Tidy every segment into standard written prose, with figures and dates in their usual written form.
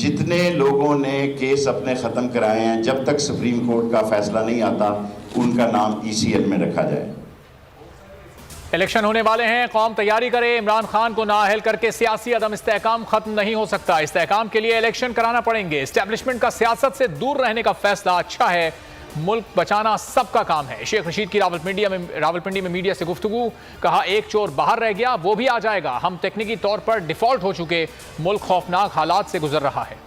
जितने लोगों ने केस अपने ख़त्म कराए हैं, जब तक सुप्रीम कोर्ट का फैसला नहीं आता उनका नाम ECL में रखा जाए। इलेक्शन होने वाले हैं, कौम तैयारी करे। इमरान खान को नाअहल करके सियासी अदम इस्तेहकाम खत्म नहीं हो सकता। इस्तेहकाम के लिए इलेक्शन कराना पड़ेंगे। एस्टेब्लिशमेंट का सियासत से दूर रहने का फैसला अच्छा है। मुल्क बचाना सबका काम है। शेख रशीद की रावलपिंडी में मीडिया से गुफ्तगू, कहा एक चोर बाहर रह गया, वो भी आ जाएगा। हम तकनीकी तौर पर डिफॉल्ट हो चुके, मुल्क खौफनाक हालात से गुजर रहा है।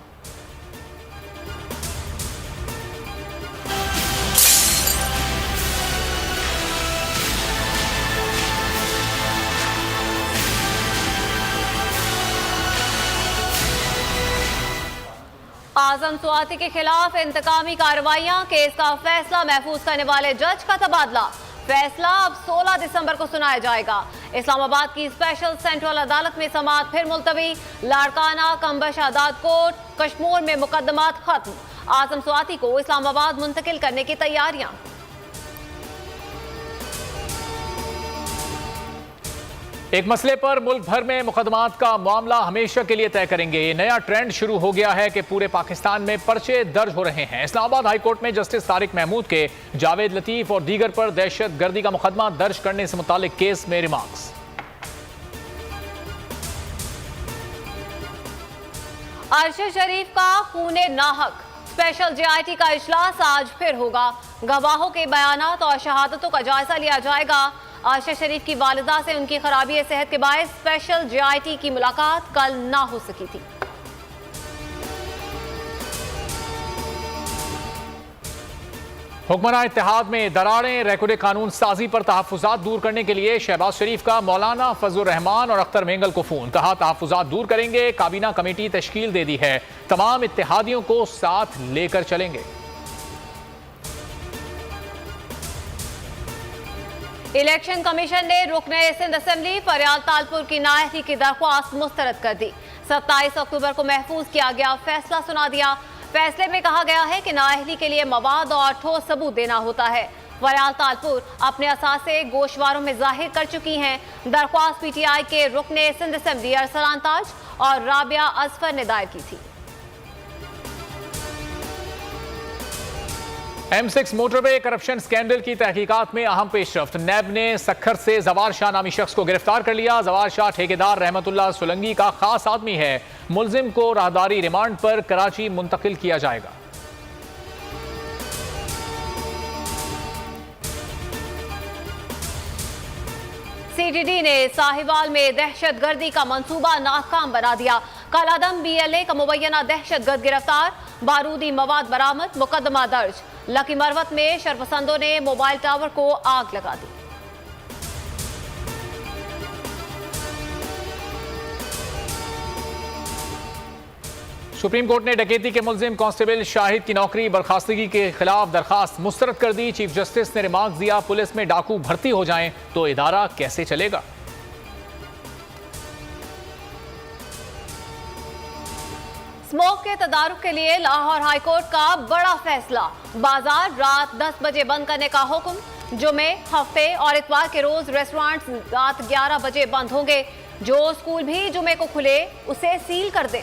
आजम सुआती के खिलाफ इंतकामी कार्रवाइयां, केस का फैसला महफूज करने वाले जज का तबादला। फैसला अब 16 दिसंबर को सुनाया जाएगा। इस्लामाबाद की स्पेशल सेंट्रल अदालत में समाअत फिर मुलतवी। लाड़काना कम्बश आदाद कोर्ट कश्मीर में मुकदमात खत्म। आजम सुआती को इस्लामाबाद मुंतकिल करने की तैयारियां। एक मसले पर मुल्क भर में मुकदमात का मामला हमेशा के लिए तय करेंगे। ये नया ट्रेंड शुरू हो गया है कि पूरे पाकिस्तान में पर्चे दर्ज हो रहे हैं। इस्लामाबाद हाई कोर्ट में जस्टिस तारिक महमूद के जावेद लतीफ और दीगर पर दहशत गर्दी का मुकदमा दर्ज करने से मुतालिक केस में रिमार्क्स। अरशद शरीफ का खूने नाहक, स्पेशल JIT का इजलास आज फिर होगा। गवाहों के बयानात और शहादतों का जायजा लिया जाएगा। अरशद शरीफ की वालिदा से उनकी खराबी सेहत के बायस स्पेशल JIT की मुलाकात कल ना हो सकी थी। हुक्मरान इत्तेहाद में दरारें, रेकॉर्ड कानून साजी पर तहफ्फुज़ात दूर करने के लिए शहबाज शरीफ का मौलाना फजलुर रहमान और अख्तर मेंगल को फोन, कहा तहफ्फुज़ात दूर करेंगे। काबीना कमेटी तश्कील दे दी है, तमाम इत्तेहादियों को साथ लेकर चलेंगे। इलेक्शन कमीशन ने रुकने सिंध असेंबली फरियाल तालपुर की नाअहली की दरख्वास्त मुस्तरद कर दी। 27 अक्टूबर को महफूज किया गया फैसला सुना दिया। फैसले में कहा गया है कि नाअहली के लिए मवाद और ठोस सबूत देना होता है। फरियाल तालपुर अपने असासे गोशवारों में जाहिर कर चुकी हैं। दरख्वास्त PTI के रुकने सिंध असेंबली अरसलान ताज और राबिया असफर ने दायर की थी। M6 मोटरवे करप्शन स्कैंडल की तहकीकात में अहम पेशरफ्त। नैब ने सखर से जवार शाह नामी शख्स को गिरफ्तार कर लिया। जवार शाह ठेकेदार रहमतुल्लाह सोलंगी का खास आदमी है। मुलजिम को राहदारी रिमांड पर कराची मुंतकिल किया जाएगा। CTD ने साहिवाल में दहशत गर्दी का मंसूबा नाकाम बना दिया। कालादम BLA का मुबैना दहशतगर्द गिरफ्तार, बारूदी मवाद बरामद, मुकदमा दर्ज। लकी मरवत में शरपसंदों ने मोबाइल टावर को आग लगा दी। सुप्रीम कोर्ट ने डकैती के मुलजिम कांस्टेबल शाहिद की नौकरी बर्खास्तगी के खिलाफ दरखास्त मुस्तरद कर दी। चीफ जस्टिस ने रिमार्क दिया, पुलिस में डाकू भर्ती हो जाएं तो इदारा कैसे चलेगा। स्मोक के तदारुक के लिए लाहौर हाईकोर्ट का बड़ा फैसला। बाजार रात 10 बजे बंद करने का हुक्म। जुमे, हफ्ते और इतवार के रोज रेस्टोरेंट्स रात 11 बजे बंद होंगे। जो स्कूल भी जुमे को खुले उसे सील कर दे।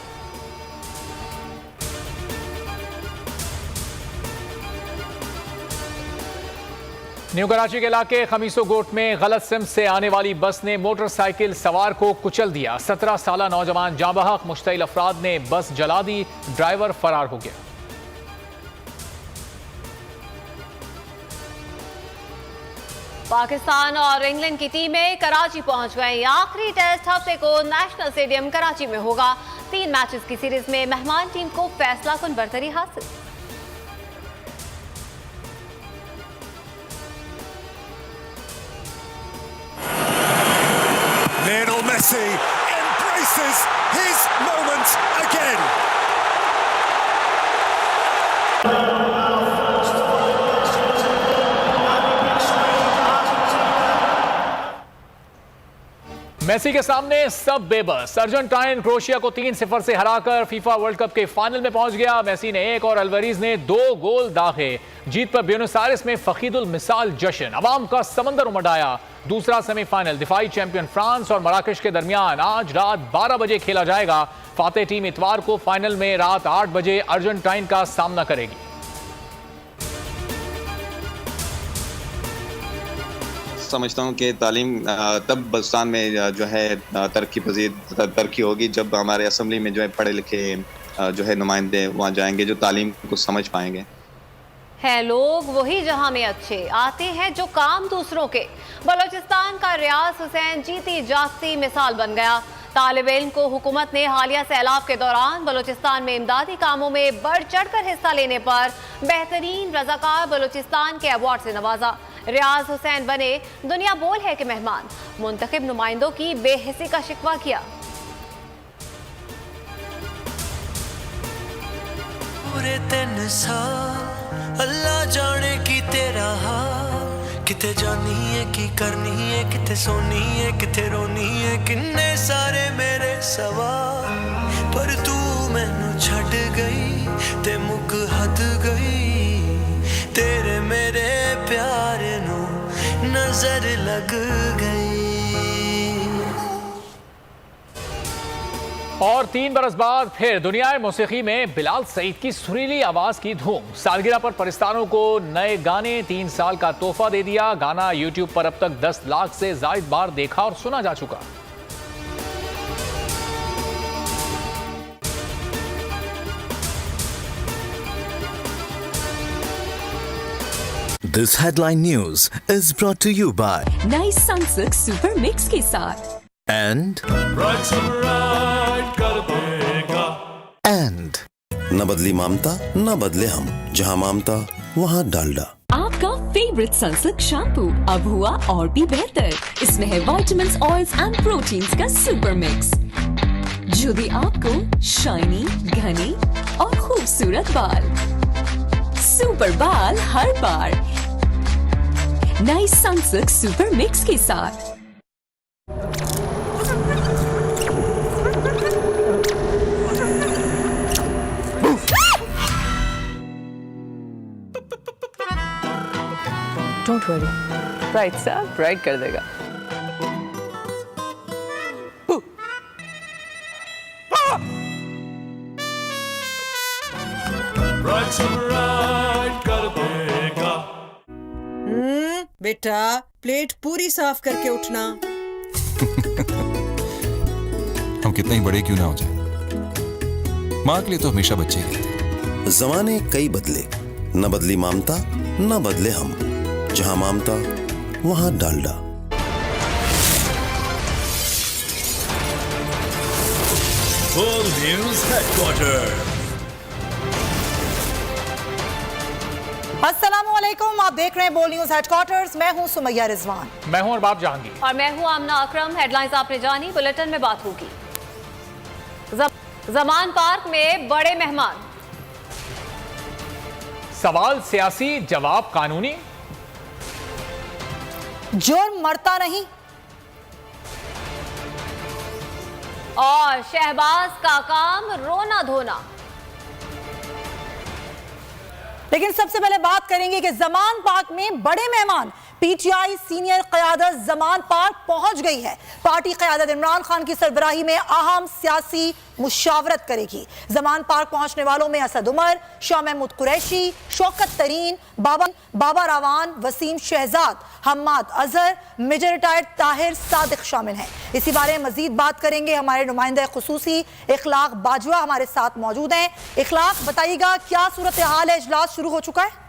न्यू कराची के इलाके खमीसो गोट में गलत सिम से आने वाली बस ने मोटरसाइकिल सवार को कुचल दिया। 17 साला नौजवान जाँ बहक, मुश्तइल अफराद ने बस जला दी। ड्राइवर फरार हो गया। पाकिस्तान और इंग्लैंड की टीमें कराची पहुंच गई। आखिरी टेस्ट हफ्ते को नेशनल स्टेडियम कराची में होगा। 3 मैचेस की सीरीज में मेहमान टीम को फैसला कुन बरतरी हासिल। Lionel Messi embraces his moment again. Messi के सामने सब बेबस। अर्जेंटाइन क्रोएशिया को 3-0 से हराकर फीफा वर्ल्ड कप के फाइनल में पहुंच गया। मेसी ने 1 और अल्वारेज ने 2 गोल दागे। जीत पर ब्यूनस आयर्स में फकीदुल मिसाल जश्न, अवाम का समंदर उमड़ आया। दूसरा सेमीफाइनल दिफाई चैंपियन फ्रांस और मराकश के दरमियान आज रात 12 बजे खेला जाएगा। फातेह टीम इतवार को फाइनल में रात 8 बजे अर्जेंटाइन का सामना करेगी। समझता हूँ कि तालीम तब बलुचिस्तान में जो है तरक्की होगी जब हमारे असेंबली में जो है पढ़े लिखे जो है नुमाइंदे वहाँ जाएंगे जो तालीम को समझ पाएंगे। है लोग वही जहां में अच्छे आते हैं जो काम दूसरों के। बलूचिस्तान का रियाज हुसैन जीती जागती मिसाल बन गया। तालिब इल्म को हुकूमत ने हालिया सैलाब के दौरान बलूचिस्तान में इमदादी कामों में बढ़ चढ़कर हिस्सा लेने पर बेहतरीन रजाकार बलूचिस्तान के अवार्ड से नवाजा। रियाज हुसैन बने दुनिया बोल है कि मेहमान। मुंतखब नुमाइंदों की बेहिसी का शिकवा किया। पूरे 3 साल अल्लाह जाने की तेरा हाल, किते जानी है की करनी है, किते सोनी है किते रोनी है, किन्ने सारे मेरे सवाल, पर तू मैनू छड़ गई ते मुक हद गई, तेरे मेरे प्यार नू नजर लग गई। और 3 बरस बाद फिर दुनियाए मौसीकी में बिलाल सईद की सुरीली आवाज की धूम। सालगिरह पर परिस्तानों को नए गाने 3 साल का तोहफा दे दिया। गाना यूट्यूब पर अब तक 10 लाख से ज्यादा बार देखा और सुना जा चुका। This headline news is brought to you by नई सनसिल्क सुपर मिक्स के साथ and न बदली ममता न बदले हम, जहाँ ममता वहाँ डालडा। आपका फेवरेट सनसिल्क शैम्पू अब हुआ और भी बेहतर। इसमें है विटामिन्स, ऑयल्स एंड प्रोटीन्स का सुपर मिक्स जो दे आपको शाइनी, घने और खूबसूरत बाल। सुपर बाल हर बार नई सनसिल्क सुपर मिक्स के साथ। डोंट वरी, ब्राइट सा ब्राइट कर देगा। बेटा प्लेट पूरी साफ करके उठना। हम कितने ही बड़े क्यों ना हो जाए, माँ के लिए तो हमेशा बच्चे ही रहते। जमाने कई बदले, न बदली ममता न बदले हम, जहाँ ममता वहाँ डालडा। Full News Headquarters। अस्सलामुअलैकुम, आप देख रहे हैं बोल न्यूज हेडक्वार्टर्स। मैं हूं सुमैया रिजवान। मैं हूं अरबाब जहांगीर और मैं हूं आमना अकरम। हेडलाइंस आपने जानी, बुलेटिन में बात होगी। जमान पार्क में बड़े मेहमान। सवाल सियासी, जवाब कानूनी। जुर्म मरता नहीं। और शहबाज का काम रोना धोना। लेकिन सबसे पहले बात करेंगे कि जमान पार्क में बड़े मेहमान। पीटीआई सीनियर क़यादत जमान पार्क पहुंच गई है। पार्टी क़यादत इमरान खान की सरबराही में अहम सियासी मुशावरत करेगी। जमान पार्क पहुंचने वालों में असद उमर, शाह महमूद कुरैशी, शौकत तरीन, बाबा रावान, वसीम शहजाद, हम्माद अजहर, मेजर रिटायर्ड ताहिर सादिक शामिल हैं। इसी बारे में मजीद बात करेंगे। हमारे नुमाइंदा खुसूसी इखलाक बाजवा हमारे साथ मौजूद हैं। इखलाक, बताइएगा क्या सूरत हाल है? इजलास शुरू हो चुका है?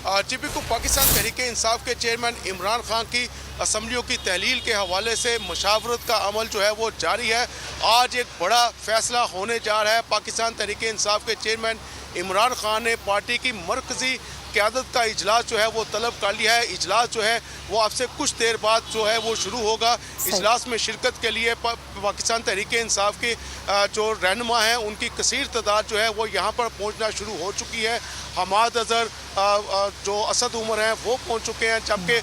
जीपी को पाकिस्तान तहरीक इंसाफ के चेयरमैन इमरान खान की असम्बलियों की तहलील के हवाले से मुशावरत का अमल जो है वो जारी है। आज एक बड़ा फैसला होने जा रहा है। पाकिस्तान तहरीक इंसाफ के चेयरमैन इमरान खान ने पार्टी की मरकजी क़यादत का इजलास जो है वो तलब कर लिया है। इजलास जो है वो आपसे कुछ देर बाद जो है वो शुरू होगा। इजलास में शिरकत के लिए पाकिस्तान तहरीक इंसाफ के जो रहनुमा हैं उनकी कसीर तादाद जो है वो यहाँ पर पहुँचना शुरू हो चुकी है। हमाद अजहर जो असद उमर हैं वो पहुँच चुके हैं, जबकि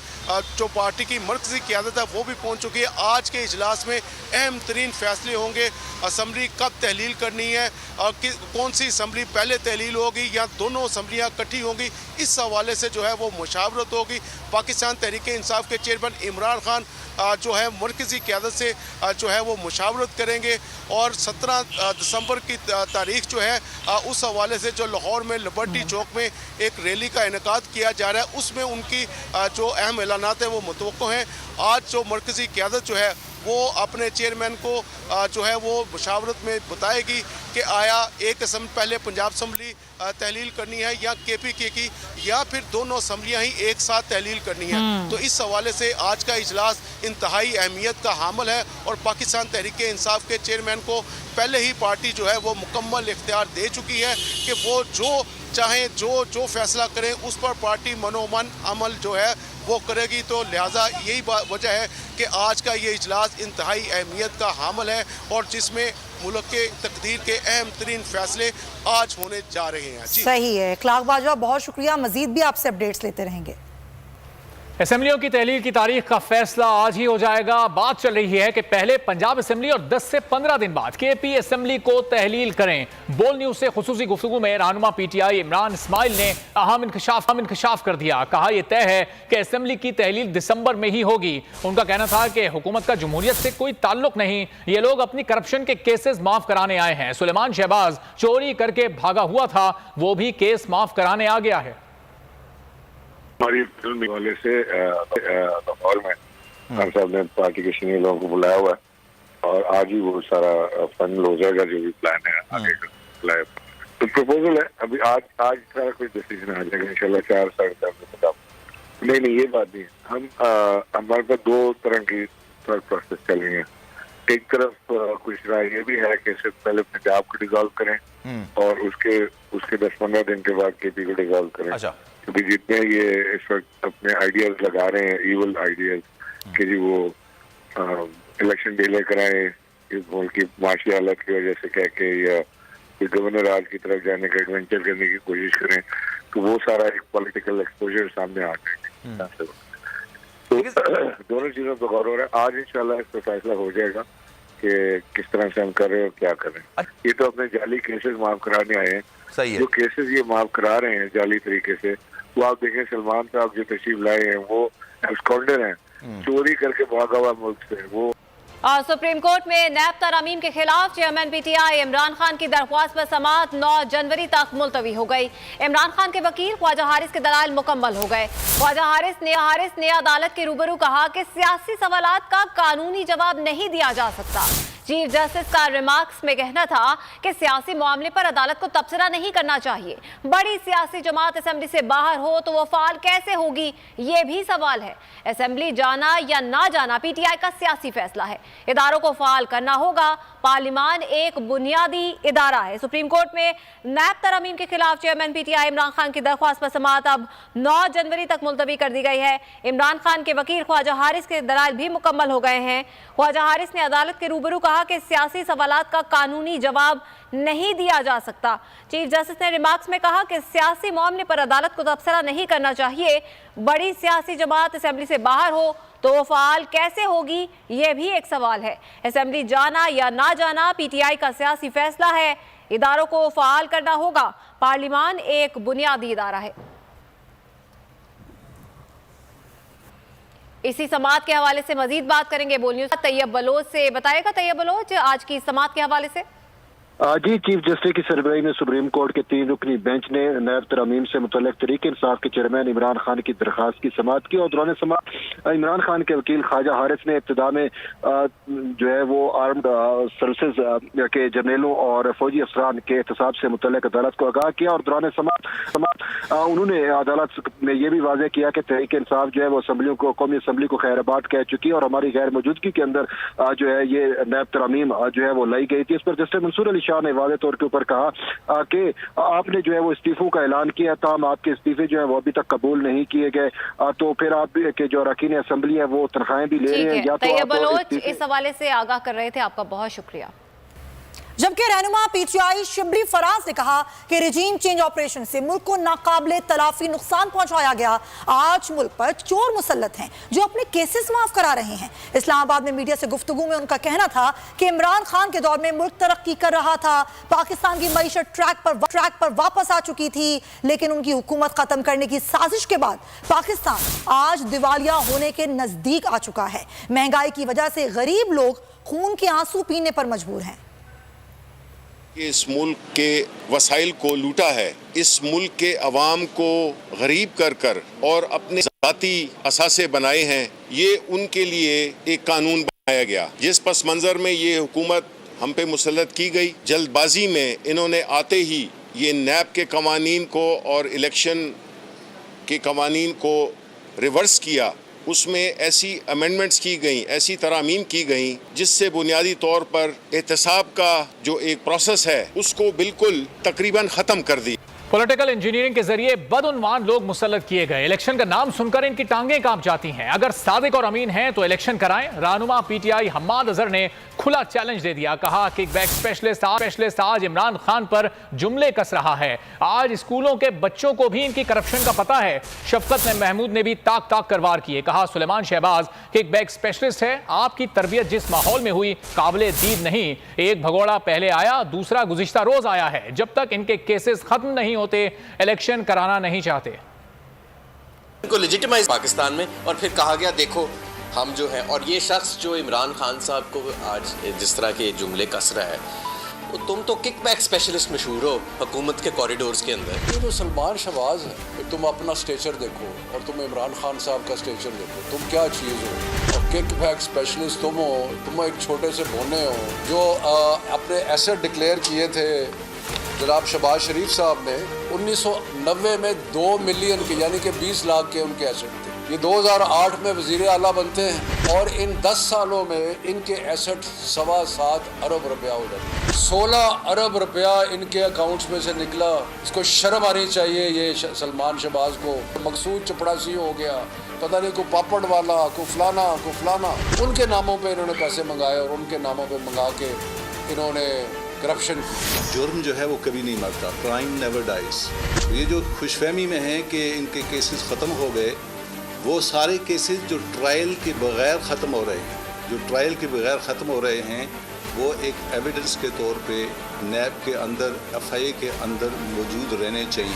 जो पार्टी की मरकज़ी क़यादत है वो भी पहुँच चुकी है। आज के इजलास में अहम तरीन फैसले होंगे। असम्बली कब तहलील करनी है और कौन सी असम्बली पहले तहलील होगी या दोनों असम्बलियाँ इकट्ठी होंगी, इस हवाले से जो है वो मुशावरत होगी। पाकिस्तान तहरीक इंसाफ के चेयरमैन इमरान खान जो है मरकज़ी क़यादत से जो है वो मुशावरत करेंगे और 17 दिसंबर की तारीख जो है उस हवाले से जो लाहौर में लिबर्टी चौक में एक रैली का इनेकाद किया जा रहा है, उसमें उनकी जो अहम ऐलानात है वो मुतवक्को हैं। आज जो मरकज़ी क़यादत जो है वो अपने चेयरमैन को जो है वो मुशावरत में बताएगी कि आया एक पहले पंजाब असम्बली तहलील करनी है या KPK की, या फिर दोनों असम्बलियाँ ही एक साथ तहलील करनी है। तो इस हवाले से आज का इजलास इंतहाई अहमियत का हामिल है और पाकिस्तान तहरीक इंसाफ के चेयरमैन को पहले ही पार्टी जो है वो मुकम्मल इख्तियार दे चुकी है कि वो जो चाहें जो फैसला करें उस पर पार्टी मनोमन अमल जो है वो करेगी। तो लिहाजा यही वजह है कि आज का ये इजलास इंतहाई अहमियत का हामिल है और जिसमें मुल्क के तकदीर के अहम तरीन फैसले आज होने जा रहे हैं। सही है इखलाक बाजवा, बहुत शुक्रिया। मजीद भी आपसे अपडेट्स लेते रहेंगे। असेंबलियों की तहलील की तारीख का फैसला आज ही हो जाएगा। बात चल रही है कि पहले पंजाब असेंबली और 10 से 15 दिन बाद KP असेंबली को तहलील करें। बोल न्यूज से खुसूसी गुफ्तगू में रहनुमा PTI इमरान इस्माइल ने अहम इंकशाफ कर दिया। कहा यह तय है कि असेंबली की तहलील दिसंबर में ही होगी। उनका कहना था कि हुकूमत का जमहूरियत से कोई ताल्लुक नहीं, ये लोग अपनी करप्शन के केसेस माफ कराने आए हैं। सुलेमान शहबाज चोरी करके भागा हुआ था, वो भी केस माफ कराने आ गया है। हमारी फिल्म वाले से लाहौर में खान साहब ने पार्टी के सीनियर लोगों को बुलाया हुआ है और आज ही वो सारा फाइनल हो जाएगा जो भी प्लान है आगे का बुलाया। तो प्रपोजल है अभी आज सारा कोई डिसीजन आ जाएगा इंशाल्लाह 4 साढ़े 4 बजे तक। नहीं ये बात नहीं, हम हमारे पास 2 तरह की थॉट प्रोसेस चल रही है। एक तरफ कुछ राय ये भी है कि सिर्फ पहले पंजाब को डिसॉल्व करें और उसके 10-15 दिन के बाद KP को डिसॉल्व करें। क्योंकि जितने ये इस वक्त अपने आइडियाज लगा रहे हैं, इवल आइडियाज कि जी वो इलेक्शन डिले कराएं इस मुल्क की माशी हालत की वजह से कह के, या कोई गवर्नर राज की तरफ जाने का एडवेंचर करने की कोशिश करें, तो वो सारा एक पॉलिटिकल एक्सपोजर सामने आ जाएगा। तो दोनों चीजों पर गौर हो रहा है। आज इंशाल्लाह इस पर फैसला हो जाएगा कि किस तरह से हम कर रहे हैं और क्या कर रहे हैं। ये तो अपने जाली केसेस माफ कराने आए हैं। सही है। जो केसेस ये माफ करा रहे हैं जाली तरीके से, वो आप देखें सलमान साहब जो तशरीफ लाए हैं वो एब्सकॉन्डर हैं, चोरी करके भागा हुआ मुल्क से। वो सुप्रीम कोर्ट में नैब तरामीम के खिलाफ चेयरमैन PTI इमरान खान की दरख्वास्त पर समाअत 9 जनवरी तक मुलतवी हो गई। इमरान खान के वकील ख्वाजा हारिस के दलाइल मुकम्मल हो गए। ख्वाजा हारिस ने अदालत के रूबरू कहा कि सियासी सवालात का कानूनी जवाब नहीं दिया जा सकता। चीफ जस्टिस का रिमार्क्स में कहना था कि सियासी मामले पर अदालत को तबसरा नहीं करना चाहिए। बड़ी सियासी जमात असेंबली से बाहर हो तो वो फाल कैसे होगी, ये भी सवाल है। असेंबली जाना या ना जाना PTI का सियासी फैसला है। इदारों को फाल करना होगा। पार्लिमान एक बुनियादी इदारा है। सुप्रीम कोर्ट में नैब तरामीम के खिलाफ चेयरमैन PTI इमरान खान की दरख्वास्त पर समाअत अब 9 जनवरी तक मुलतवी कर दी गई है। इमरान खान के वकील ख्वाजा हारिस के दलाइल भी मुकम्मल हो गए हैं। ख्वाजा हारिस ने अदालत के रूबरू कहा कि सियासी सवालात का कानूनी जवाब नहीं दिया जा सकता। चीफ जस्टिस ने रिमार्क्स में कहा कि सियासी मामले पर अदालत को तबसरा नहीं करना चाहिए। बड़ी सियासी जमात असेंबली से बाहर हो तो वो फाल कैसे होगी, ये भी एक सवाल है। असेंबली जाना या ना जाना PTI का सियासी फैसला है। इदारों को फाल करना होगा। पार्लिमान एक बुनियादी इदारा है। इसी समाअत के हवाले से मजीद बात करेंगे बोल न्यूज तैयब बलोच से। बताएगा तैयब बलोच आज की समाअत के हवाले से। जी, चीफ जस्टिस की सरबराही में सुप्रीम कोर्ट के 3 रुकनी बेंच ने नैब तरमीम से मुतल्लिक तहरीक इंसाफ के चेयरमैन इमरान खान की दरख्वास्त की समाअत की और दौरान समाअत इमरान खान के वकील ख्वाजा हारिस ने इब्तिदा में जो है वो आर्म्ड सर्विसेज के जर्नेलों और फौजी अफसरान के एहतसाब से मुतल्लिक अदालत को आगाह किया और दौरान समाअत उन्होंने अदालत में ये भी वाज़ेह किया कि तहरीक इंसाफ जो है वो असम्बलियों को कौमी असम्बली को खैराबाद कह चुकी है और हमारी गैर मौजूदगी के अंदर जो है ये नैब तरमीम जो है वो लाई गई थी। इस पर जस्टिस मंसूर अली शाह ने वादे तौर के ऊपर कहा कि आपने जो है वो इस्तीफों का ऐलान किया, ताम आपके इस्तीफे जो है वो अभी तक कबूल नहीं किए गए, तो फिर आप के जो अरकान असेंबली है वो तनख्वाहें भी ले रहे हैं या तो बलोच इस हवाले से आगाह कर रहे थे। आपका बहुत शुक्रिया। जबकि रहनुमा पीटीआई शिबली फराज ने कहा कि रिजीम चेंज ऑपरेशन से मुल्क को नाकाबिले तलाफी नुकसान पहुंचाया गया। आज मुल्क पर चोर मुसल्लत हैं जो अपने केसेस माफ करा रहे हैं। इस्लामाबाद में मीडिया से गुफ्तगू में उनका कहना था कि इमरान खान के दौर में मुल्क तरक्की कर रहा था, पाकिस्तान की मईशत ट्रैक पर वापस आ चुकी थी, लेकिन उनकी हुकूमत खत्म करने की साजिश के बाद पाकिस्तान आज दिवालिया होने के नजदीक आ चुका है। महंगाई की वजह से गरीब लोग खून के आंसू पीने पर मजबूर हैं। इस मुल्क के वसाइल को लूटा है, इस मुल्क के अवाम को गरीब कर कर और अपने ज़ाती असासे बनाए हैं। ये उनके लिए एक कानून बनाया गया। जिस पस मंज़र में ये हुकूमत हम पे मुसल्लत की गई, जल्दबाजी में इन्होंने आते ही ये नैब के कवानीन को और इलेक्शन के कवानीन को रिवर्स किया। उसमें ऐसी अमेंडमेंट्स की गई, ऐसी तरामीम की गई जिससे बुनियादी तौर पर एहतसाब का जो एक प्रोसेस है उसको बिल्कुल तकरीबन ख़त्म कर दी। पॉलिटिकल इंजीनियरिंग के जरिए बदउन्वान लोग मुसल्लत किए गए। इलेक्शन का नाम सुनकर इनकी टांगें कांप जाती हैं। अगर सादिक और अमीन हैं तो इलेक्शन कराएं। रहनुमा पीटीआई हम्माद अजहर ने खुला चैलेंज दे दिया। कहा कि बैक स्पेशलिस्ट आज इमरान खान पर जुमले कस रहा है। आज स्कूलों के बच्चों को भी इनकी करप्शन का पता है। शफकत ने महमूद ने भी ताक ताक कर वार किए। कहा Suleman Shahbaz kick back specialist है, आपकी तरबियत जिस माहौल में हुई काबिले दीद नहीं। एक भगोड़ा पहले आया, दूसरा गुज़िश्ता रोज आया है। जब तक इनके केसेस खत्म नहीं होते इलेक्शन कराना नहीं चाहते। इनको लेजिटिमाइज पाकिस्तान में और फिर कहा गया देखो हम जो है, और ये शख्स जो इमरान खान साहब को आज जिस तरह के जुमले कस रहा है, तुम तो किक बैक स्पेशलिस्ट मशहूर हो हुकूमत के कॉरिडोर्स के अंदर। ये तो सलमान शहबाज है, तुम अपना स्टेचर देखो और तुम इमरान खान साहब का स्टेचर देखो, तुम क्या चीज़ हो। और किक बैक स्पेशलिस्ट तुम हो, तुम एक छोटे से बोने हो जो अपने एसेट डिक्लेयर किए थे जनाब शहबाज शरीफ साहब ने 1990 में 2 मिलियन के यानी कि 20 लाख के उनके एसेट थे। ये 2008 में वजीर आला बनते हैं और इन 10 सालों में इनके एसेट 7.25 अरब रुपया हो जाते। 16 अरब रुपया इनके अकाउंट्स में से निकला। इसको शर्म आनी चाहिए ये सलमान शहबाज को। मकसूद चपड़ासी हो गया, पता नहीं को पापड़ वाला, को फलाना उनके नामों पे इन्होंने पैसे मंगाए और उनके नामों पे मंगा के इन्होंने करप्शन। जुर्म जो है वो कभी नहीं मरता, क्राइम नेवर डाइज। ये जो खुशफहमी में है कि इनके केसेस ख़त्म हो गए, वो सारे केसेस जो ट्रायल के बगैर ख़त्म हो रहे हैं, वो एक एविडेंस के तौर पे नैब के अंदर FIA के अंदर मौजूद रहने चाहिए।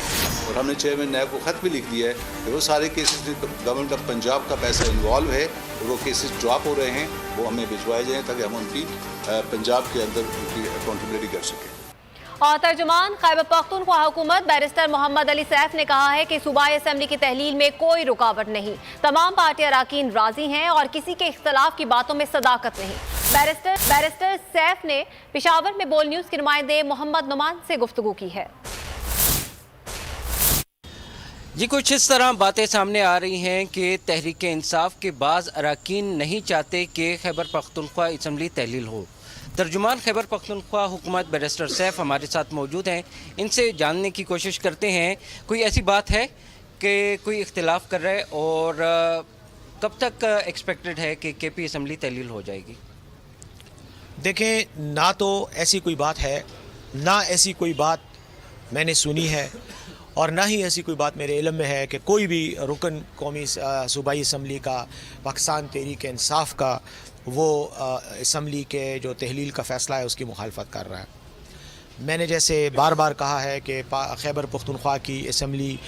और हमने चेयरमैन नैब को ख़त भी लिख दिया है कि वो सारे केसेस में गवर्नमेंट ऑफ पंजाब का पैसा इन्वॉल्व है और वो केसेस ड्रॉप हो रहे हैं, वो हमें भिजवाए जाएँ ताकि हम उनकी पंजाब के अंदर उनकी अकाउंटेबिलिटी कर सकें। और तर्जुमान खैबर पख्तूनख्वा हुकूमत बैरिस्टर मोहम्मद अली सैफ ने कहा है कि सूबाई असेंबली की तहलील में कोई रुकावट नहीं, तमाम पार्टी अराकीन राजी हैं और किसी के इख्तलाफ की बातों में सदाकत नहीं। बैरिस्टर सैफ ने पेशावर में बोल न्यूज के नुमाइंदे मोहम्मद नुमान से गुफ्तगू की है। जी कुछ इस तरह बातें सामने आ रही हैं कि तहरीक इंसाफ के बाज़ अराकीन नहीं चाहते कि खैबर पख्तूनख्वा असम्बली तहलील हो। तर्जुमान खैबर पख्तूनख्वा हुकूमत बैरिस्टर सैफ हमारे साथ मौजूद हैं। इनसे जानने की कोशिश करते हैं कोई ऐसी बात है कि कोई इख्तिलाफ कर रहा है और कब तक एक्सपेक्टेड है कि KP असम्बली तहलील हो जाएगी। देखें, ना तो ऐसी कोई बात है, ना ऐसी कोई बात मैंने सुनी है और ना ही ऐसी कोई बात मेरे इल्म में है कि कोई भी रुकन कौमी सूबाई असम्बली का पाकिस्तान तहरीक इंसाफ का वो असम्बली के जो तहलील का फ़ैसला है उसकी मुखालफत कर रहा है। मैंने जैसे बार बार कहा है कि खैबर पख्तूनख्वा की असम्बली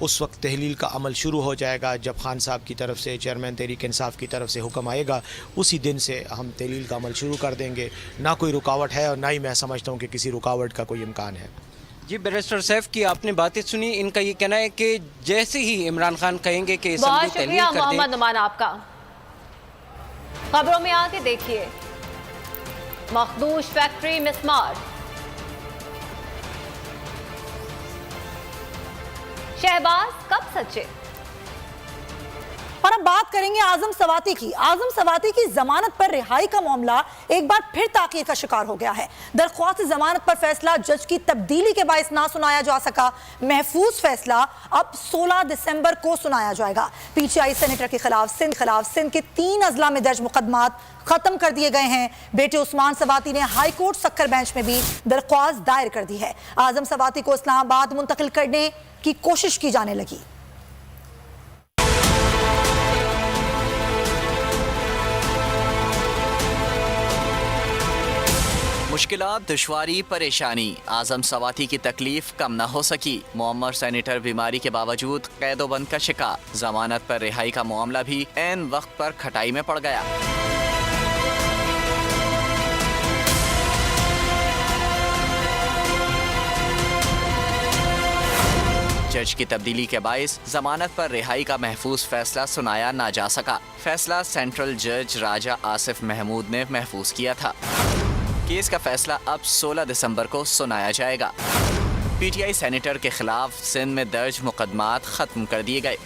उस वक्त तहलील का अमल शुरू हो जाएगा जब खान साहब की तरफ से, चेयरमैन तहरीक इंसाफ की तरफ से हुक्म आएगा, उसी दिन से हम तहलील का अमल शुरू कर देंगे। ना कोई रुकावट है और ना ही मैं समझता हूँ कि किसी रुकावट का कोई इम्कान है। जी बैरिस्टर सैफ की आपने बातें सुनी, इनका ये कहना है कि जैसे ही इमरान खान कहेंगे कि बहुत शुक्रिया मोहम्मद नुमान आपका। खबरों में आगे देखिए, मखदूश फैक्ट्री मिसमार, शहबाज कब सचे। और अब बात करेंगे आजम सवाती की। आजम सवाती की जमानत पर रिहाई का मामला एक बार फिर ताकीद का शिकार हो गया है। दरख्वास्त जमानत पर फैसला जज की तब्दीली के बायस ना सुनाया जा सका। महफूज फैसला अब 16 दिसंबर को सुनाया जाएगा। PTI सेनेटर के खिलाफ सिंध के 3 अजला में दर्ज मुकदमात खत्म कर दिए गए हैं। बेटे उस्मान सवाती ने हाई कोर्ट सक्कर बेंच में भी दरख्वास्त दायर कर दी है। आजम सवाती को इस्लामाबाद मुंतकिल करने की कोशिश की जाने लगी। मुश्किलात, दुश्वारी, परेशानी, आजम सवाती की तकलीफ कम न हो सकी। मुअम्मर सेनेटर बीमारी के बावजूद कैदोबंद का शिकार। जमानत पर रिहाई का मामला भी ऐन वक्त पर खटाई में पड़ गया। जज की तब्दीली के बायस जमानत पर रिहाई का महफूज फैसला सुनाया ना जा सका। फैसला सेंट्रल जज राजा आसिफ महमूद ने महफूज किया था। केस का फैसला अब 16 दिसंबर को सुनाया जाएगा। PTI सेनेटर के खिलाफ सिंध में दर्ज मुकदमात खत्म कर दिए गए।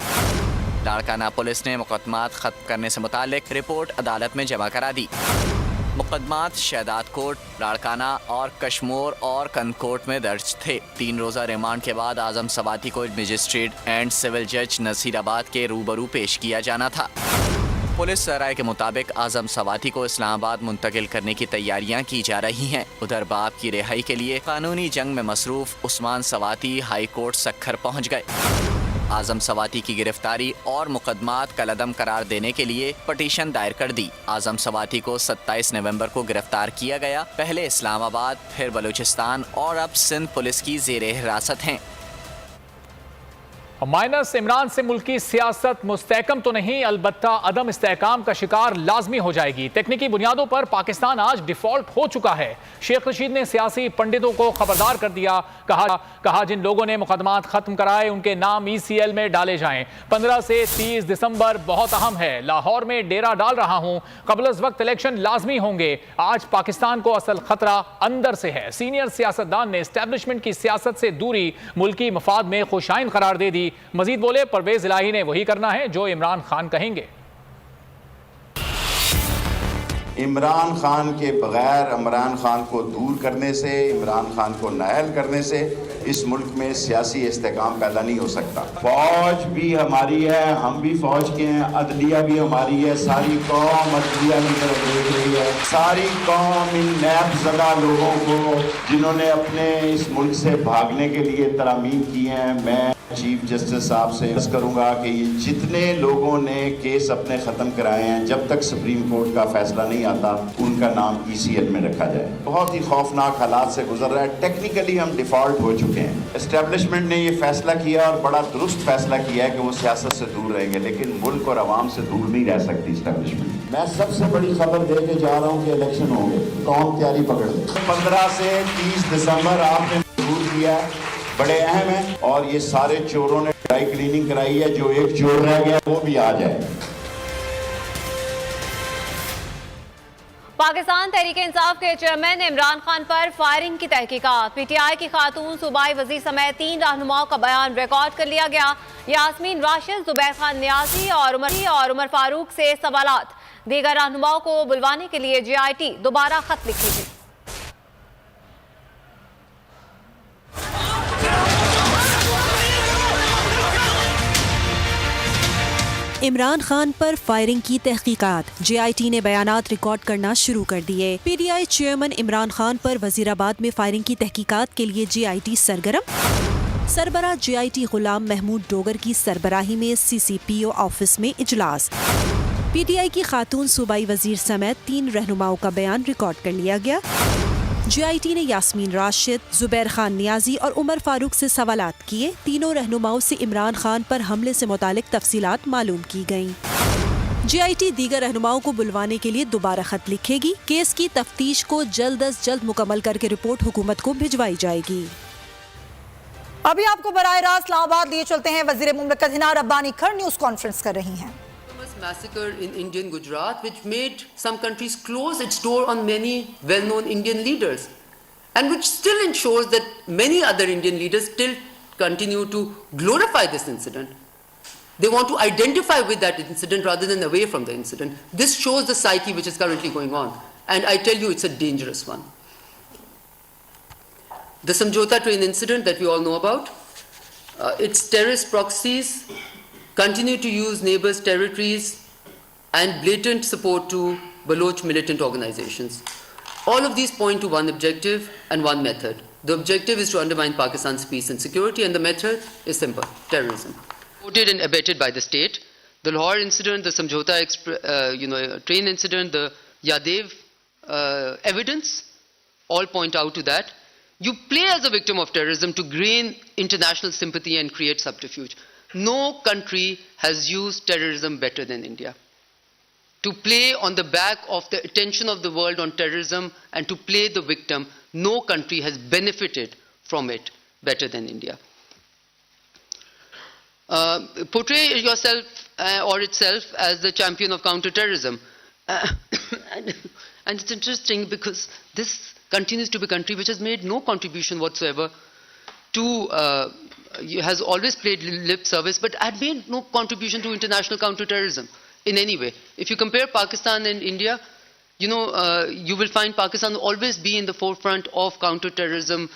लाड़काना पुलिस ने मुकदमात खत्म करने से मुतालिक रिपोर्ट अदालत में जमा करा दी। मुकदमात शहदाद कोट, लाड़काना और कश्मोर और कनकोट में दर्ज थे। 3 रोज़ा रिमांड के बाद आजम सवाती को मजिस्ट्रेट एंड सिविल जज नसीराबाद के रूबरू पेश किया जाना था। पुलिस राय के मुताबिक आजम सवाती को इस्लामाबाद मुंतकिल करने की तैयारियां की जा रही हैं। उधर बाप की रिहाई के लिए कानूनी जंग में मसरूफ उस्मान सवाती हाई कोर्ट सक्खर पहुंच गए। आजम सवाती की गिरफ्तारी और मुकदमात कलअदम करार देने के लिए पटिशन दायर कर दी। आजम सवाती को 27 नवंबर को गिरफ्तार किया गया। पहले इस्लामाबाद, फिर बलूचिस्तान और अब सिंध पुलिस की ज़ेरे हिरासत हैं। माइनस इमरान से मुल्की सियासत मुस्तहकम तो नहीं, अलबत्ता अदम इस्तेहकाम का शिकार लाजमी हो जाएगी। तकनीकी बुनियादों पर पाकिस्तान आज डिफॉल्ट हो चुका है। शेख रशीद ने सियासी पंडितों को खबरदार कर दिया। कहा जिन लोगों ने मुकदमात खत्म कराए उनके नाम ECL में डाले जाएं। 15 से 30 दिसंबर बहुत अहम है। लाहौर में डेरा डाल रहा हूं, कबल अज़ वक्त इलेक्शन लाजमी होंगे। आज पाकिस्तान को असल खतरा अंदर से है। सीनियर सियासतदान ने एस्टेब्लिशमेंट की सियासत से दूरी मुल्की मफाद में खुशाइन करार दे दी। मजीद बोले, परवेज इलाही ने वही करना है जो इमरान खान कहेंगे। इमरान खान के बगैर इमरान खान को दूर करने से, इमरान खान को नायल करने से इस मुल्क में सियासी इस्तेहकाम पैदा नहीं हो सकता। फौज भी हमारी है, हम भी फौज के हैं, अदलिया भी हमारी है। सारी कौम अदलिया की तरफ देख रही है। सारी कौम इन नैबज़दा लोगों को जिन्होंने अपने इस मुल्क से भागने के लिए तरामीम की हैं, मैं चीफ जस्टिस साहब से अर्ज करूंगा कि ये जितने लोगों ने केस अपने ख़त्म कराए हैं, जब तक सुप्रीम कोर्ट का फैसला नहीं आता उनका नाम ECL में रखा जाए। बहुत ही खौफनाक हालात से गुजर रहा है। टेक्निकली हम डिफ़ॉल्ट हो चुके हैं। एस्टेब्लिशमेंट ने ये फैसला किया और बड़ा दुरुस्त फैसला किया है कि वो सियासत से दूर रहेंगे, लेकिन मुल्क और आवाम से दूर नहीं रह सकती एस्टेब्लिशमेंट। मैं सबसे बड़ी खबर दे के जा रहा हूँ कि इलेक्शन होंगे, कौन तैयारी पकड़ ले। 15 से 30 दिसंबर आपने दूर किया, बड़े अहम है। और ये सारे चोरों ने ड्राई क्लीनिंग कराई है, जो एक चोर रह गया वो भी आ जाए। पाकिस्तान तहरीक इंसाफ के चेयरमैन इमरान खान पर फायरिंग की तहकीकात। PTI की खातून सूबाई वजीर समेत 3 रहनुमाओं का बयान रिकॉर्ड कर लिया गया। यास्मीन राशिद, जुबैर खान नियाजी और उमर फारूक से सवालात। दीगर रहनुमाओं को बुलवाने के लिए JIT दोबारा खत लिखेगी। इमरान खान पर फायरिंग की तहकीकात। JIT ने बयानात रिकॉर्ड करना शुरू कर दिए। PTI चेयरमैन इमरान खान पर वजीराबाद में फायरिंग की तहकीकात के लिए JIT सरगर्म। सरबराह JIT गुलाम महमूद डोगर की सरबराही में CCPO ऑफिस में इजलास। PTI की खातून सूबाई वजीर समेत 3 रहनुमाओं का बयान रिकॉर्ड कर लिया गया। JIT ने यास्मीन राशिद, जुबैर खान नियाजी और उमर फारूक से सवालात किए। तीनों रहनुमाओं से इमरान खान पर हमले से मुतालिक तफसीलात मालूम की गईं। JIT दीगर रहनुमाओं को बुलवाने के लिए दोबारा खत लिखेगी। केस की तफ्तीश को जल्द अज जल्द मुकम्मल करके रिपोर्ट हुकूमत को भिजवाई जाएगी। अभी आपको बराह रास्त इस्लामाबाद लिए चलते हैं। वजीर मुमलिकत हिना रब्बानी खर न्यूज कॉन्फ्रेंस कर रही हैं। Massacre in Indian Gujarat, which made some countries close its door on many well-known Indian leaders, and which still ensures that many other Indian leaders still continue to glorify this incident. They want to identify with that incident rather than away from the incident. This shows the psyche which is currently going on. And I tell you, it's a dangerous one. The Samjhota train incident that we all know about, its terrorist proxies continue to use neighbors' territories and blatant support to Baloch militant organizations. All of these point to one objective and one method. The objective is to undermine Pakistan's peace and security, and the method is simple: terrorism. Supported and abetted by the state. The Lahore incident, the Samjhota train incident, the Yadev evidence, all point out to that. You play as a victim of terrorism to gain international sympathy and create subterfuge. No country has used terrorism better than India. To play on the back of the attention of the world on terrorism and to play the victim, no country has benefited from it better than India. Portray yourself or itself as the champion of counterterrorism. And it's interesting because this continues to be a country which has made no contribution whatsoever to, has always played lip service, but had made no contribution to international counterterrorism in any way. If you compare Pakistan and India, you will find Pakistan always be in the forefront of counterterrorism,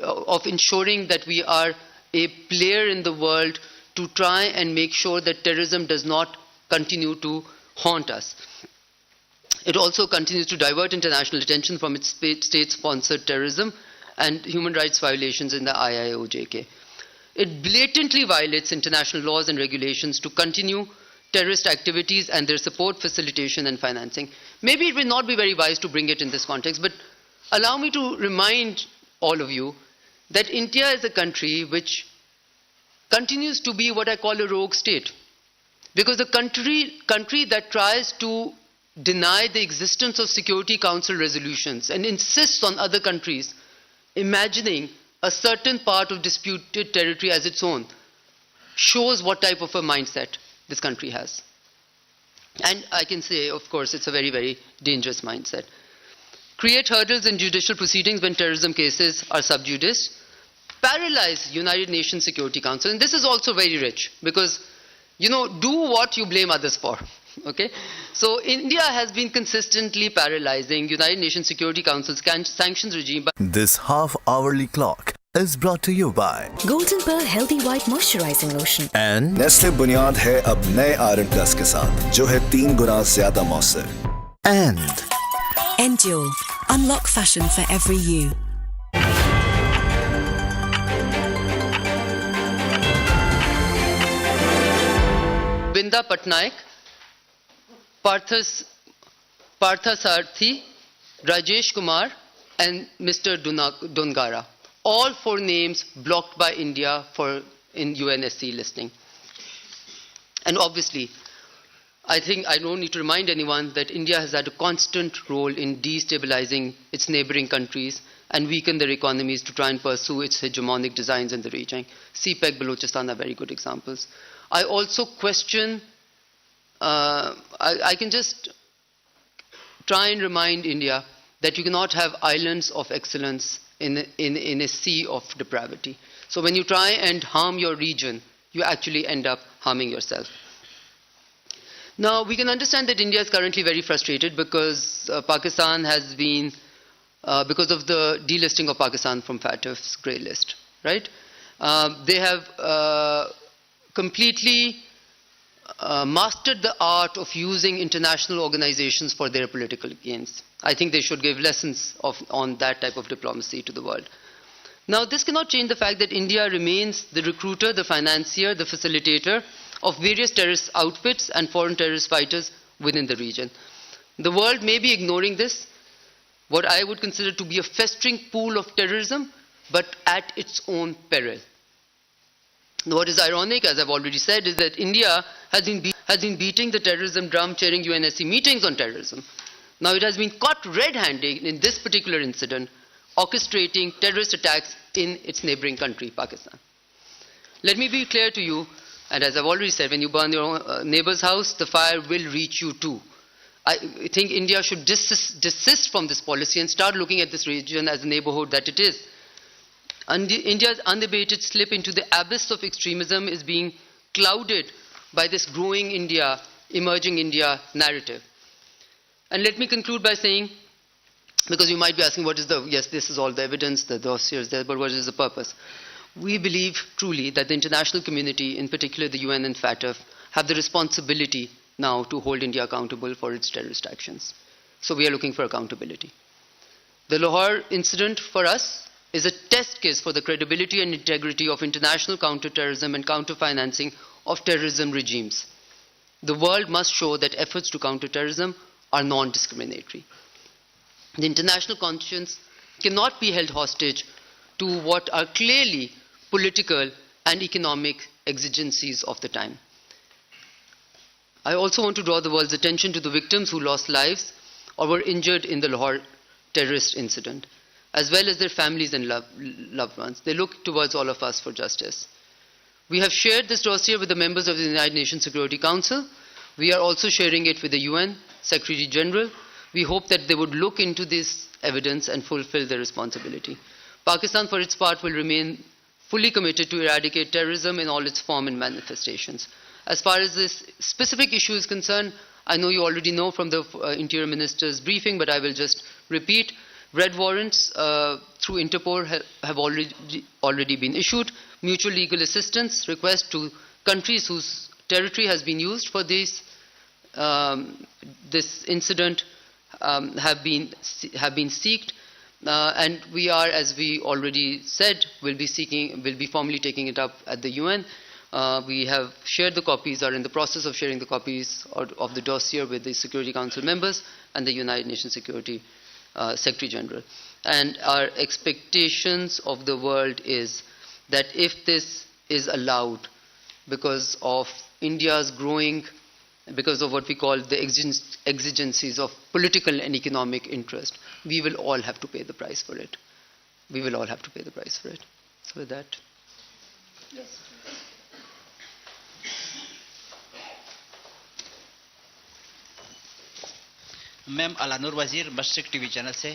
of ensuring that we are a player in the world to try and make sure that terrorism does not continue to haunt us. It also continues to divert international attention from its state-sponsored terrorism and human rights violations in the IIOJK. It blatantly violates international laws and regulations to continue terrorist activities and their support, facilitation and financing. Maybe it will not be very wise to bring it in this context, but allow me to remind all of you that India is a country which continues to be what I call a rogue state. Because a country that tries to deny the existence of Security Council resolutions and insists on other countries imagining a certain part of disputed territory as its own shows what type of a mindset this country has. And I can say, of course, it's a very, very dangerous mindset. Create hurdles in judicial proceedings when terrorism cases are sub judice. Paralyze United Nations Security Council. And this is also very rich because, do what you blame others for. Okay? So India has been consistently paralyzing United Nations Security Council's sanctions regime. This half-hourly clock is brought to you by Golden Pearl Healthy White Moisturizing Lotion and Nestle बुनियाद है अब नए iron plus के साथ जो है 3 गुना ज्यादा मौसर. and Endure. Unlock fashion for every you. Binda Patnaik, Partha Sarthi, Rajesh Kumar and Mr. Dungara. All 4 names blocked by India in UNSC listing. And obviously, I think I don't need to remind anyone that India has had a constant role in destabilizing its neighboring countries and weaken their economies to try and pursue its hegemonic designs in the region. CPEC, Balochistan are very good examples. I also question, I can just try and remind India that you cannot have islands of excellence in a sea of depravity. So when you try and harm your region, you actually end up harming yourself. Now, we can understand that India is currently very frustrated because Pakistan has been, because of the delisting of Pakistan from FATF's grey list, right? They have completely mastered the art of using international organizations for their political gains. I think they should give lessons on that type of diplomacy to the world. Now, this cannot change the fact that India remains the recruiter, the financier, the facilitator of various terrorist outfits and foreign terrorist fighters within the region. The world may be ignoring this, what I would consider to be a festering pool of terrorism, but at its own peril. What is ironic, as I've already said, is that India has been beating the terrorism drum, chairing UNSC meetings on terrorism. Now it has been caught red-handed in this particular incident, orchestrating terrorist attacks in its neighboring country, Pakistan. Let me be clear to you, and as I've already said, when you burn your own neighbor's house, the fire will reach you too. I think India should desist from this policy and start looking at this region as a neighborhood that it is. India's unabated slip into the abyss of extremism is being clouded by this growing India, emerging India narrative. And let me conclude by saying, because you might be asking what is the, yes, this is all the evidence, the dossier is there, but what is the purpose? We believe truly that the international community, in particular the UN and FATF, have the responsibility now to hold India accountable for its terrorist actions. So we are looking for accountability. The Lahore incident for us is a test case for the credibility and integrity of international counterterrorism and counter-financing of terrorism regimes. The world must show that efforts to counter terrorism are non-discriminatory. The international conscience cannot be held hostage to what are clearly political and economic exigencies of the time. I also want to draw the world's attention to the victims who lost lives or were injured in the Lahore terrorist incident, as well as their families and loved ones. They look towards all of us for justice. We have shared this dossier with the members of the United Nations Security Council. We are also sharing it with the UN Secretary General. We hope that they would look into this evidence and fulfill their responsibility. Pakistan, for its part, will remain fully committed to eradicate terrorism in all its form and manifestations. As far as this specific issue is concerned, I know you already know from the Interior Minister's briefing, but I will just repeat. Red warrants through Interpol have already been issued. Mutual legal assistance requests to countries whose territory has been used for this incident have been sought, and we are, as we already said, will be formally taking it up at the UN. We have shared the copies, are in the process of sharing the copies of the dossier with the Security Council members and the United Nations Security Secretary General. And our expectations of the world is that if this is allowed, because of India's growing, because of what we call the exigencies of political and economic interest, we will all have to pay the price for it. We will all have to pay the price for it. So with that. Yes. Ma'am अलानुर Wazir Mashriq TV channel से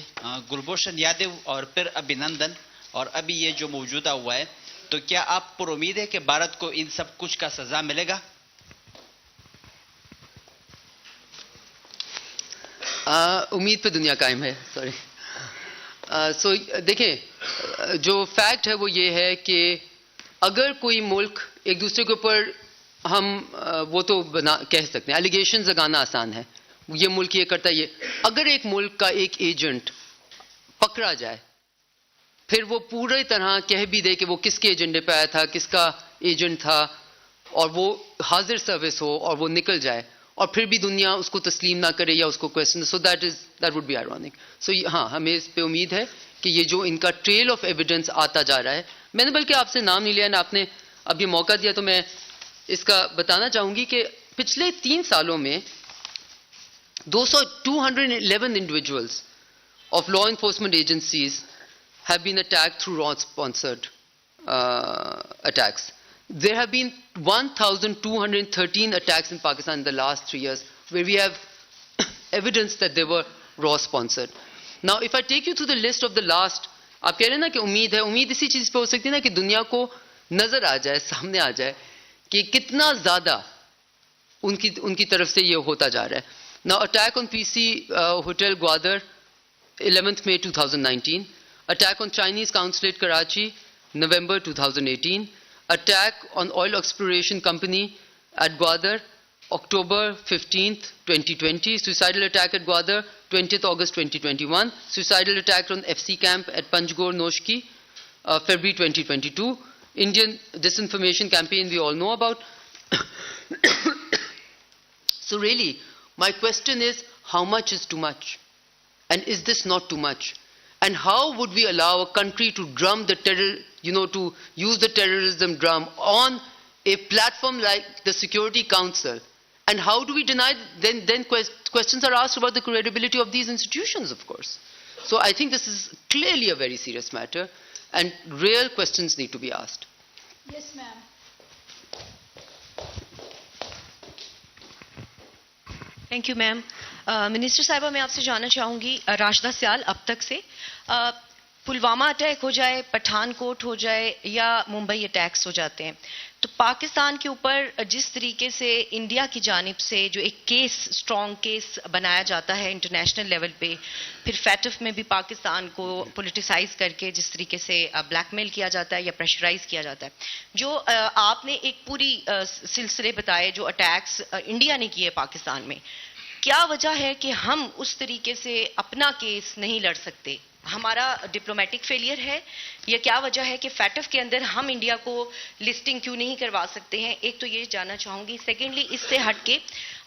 गुलभूषण यादव और फिर अभिनंदन और अभी ये जो मौजूदा हुआ है, तो क्या आप पर उम्मीद है कि भारत को इन सब कुछ का सजा मिलेगा? उम्मीद पे दुनिया कायम है, सॉरी। सो देखें, जो फैक्ट है वो ये है कि अगर कोई मुल्क एक दूसरे के ऊपर हम वो तो कह सकते हैं, एलिगेशंस लगाना आसान है, ये मुल्क ये करता है, ये अगर एक मुल्क का एक एजेंट पकड़ा जाए, फिर वो पूरी तरह कह भी दे कि वो किसके एजेंडे पे आया था, किसका एजेंट था, और वो हाजिर सर्विस हो और वो निकल जाए, और फिर भी दुनिया उसको तस्लीम ना करे या उसको question, so that would be ironic. So हाँ, हमें इस पे उम्मीद है कि ये जो इनका ट्रेल ऑफ एविडेंस आता जा रहा है, मैंने बल्कि आपसे नाम नहीं लिया ना, आपने अब ये मौका दिया, तो मैं इसका बताना चाहूंगी कि पिछले 3 सालों में 211 individuals of law enforcement agencies have been attacked through raw-sponsored attacks. There have been 1,213 attacks in Pakistan in the last 3 years where we have evidence that they were raw-sponsored. Now, if I take you to the list of the last, आप कह रहे हैं ना कि उम्मीद इसी चीज़ पे हो सकती है ना कि दुनिया को नजर आ जाए, सामने आ जाए कि कितना ज़्यादा उनकी तरफ से ये होता जा रहा है. Now, attack on PC Hotel Gwadar, 11th May 2019. Attack on Chinese Consulate Karachi, November 2018. Attack on Oil Exploration Company at Gwadar, October 15th, 2020. Suicidal attack at Gwadar, 20th August 2021. Suicidal attack on FC camp at Panjgor Noshki, February 2022. Indian disinformation campaign we all know about. So really, my question is, how much is too much? And is this not too much? And how would we allow a country to drum the terror, to use the terrorism drum on a platform like the Security Council? And how do we deny, then questions are asked about the credibility of these institutions, of course. So I think this is clearly a very serious matter, and real questions need to be asked. Yes, ma'am. Thank you ma'am. Minister साहिबा, मैं आपसे जानना चाहूँगी राशदा सियाल अब तक से, Pulwama attack हो जाए, पठानकोट हो जाए या मुंबई अटैक्स हो जाते हैं, तो पाकिस्तान के ऊपर जिस तरीके से इंडिया की जानिब से जो एक केस, स्ट्रॉन्ग केस बनाया जाता है इंटरनेशनल लेवल पे, फिर फैटफ में भी पाकिस्तान को पॉलिटिसाइज करके जिस तरीके से ब्लैकमेल किया जाता है या प्रेशराइज किया जाता है, जो आपने एक पूरी सिलसिले बताए जो अटैक्स इंडिया ने किए पाकिस्तान में, क्या वजह है कि हम उस तरीके से अपना केस नहीं लड़ सकते? हमारा डिप्लोमेटिक फेलियर है या क्या वजह है कि फैटफ के अंदर हम इंडिया को लिस्टिंग क्यों नहीं करवा सकते हैं? एक तो ये जानना चाहूँगी। सेकेंडली, इससे हट के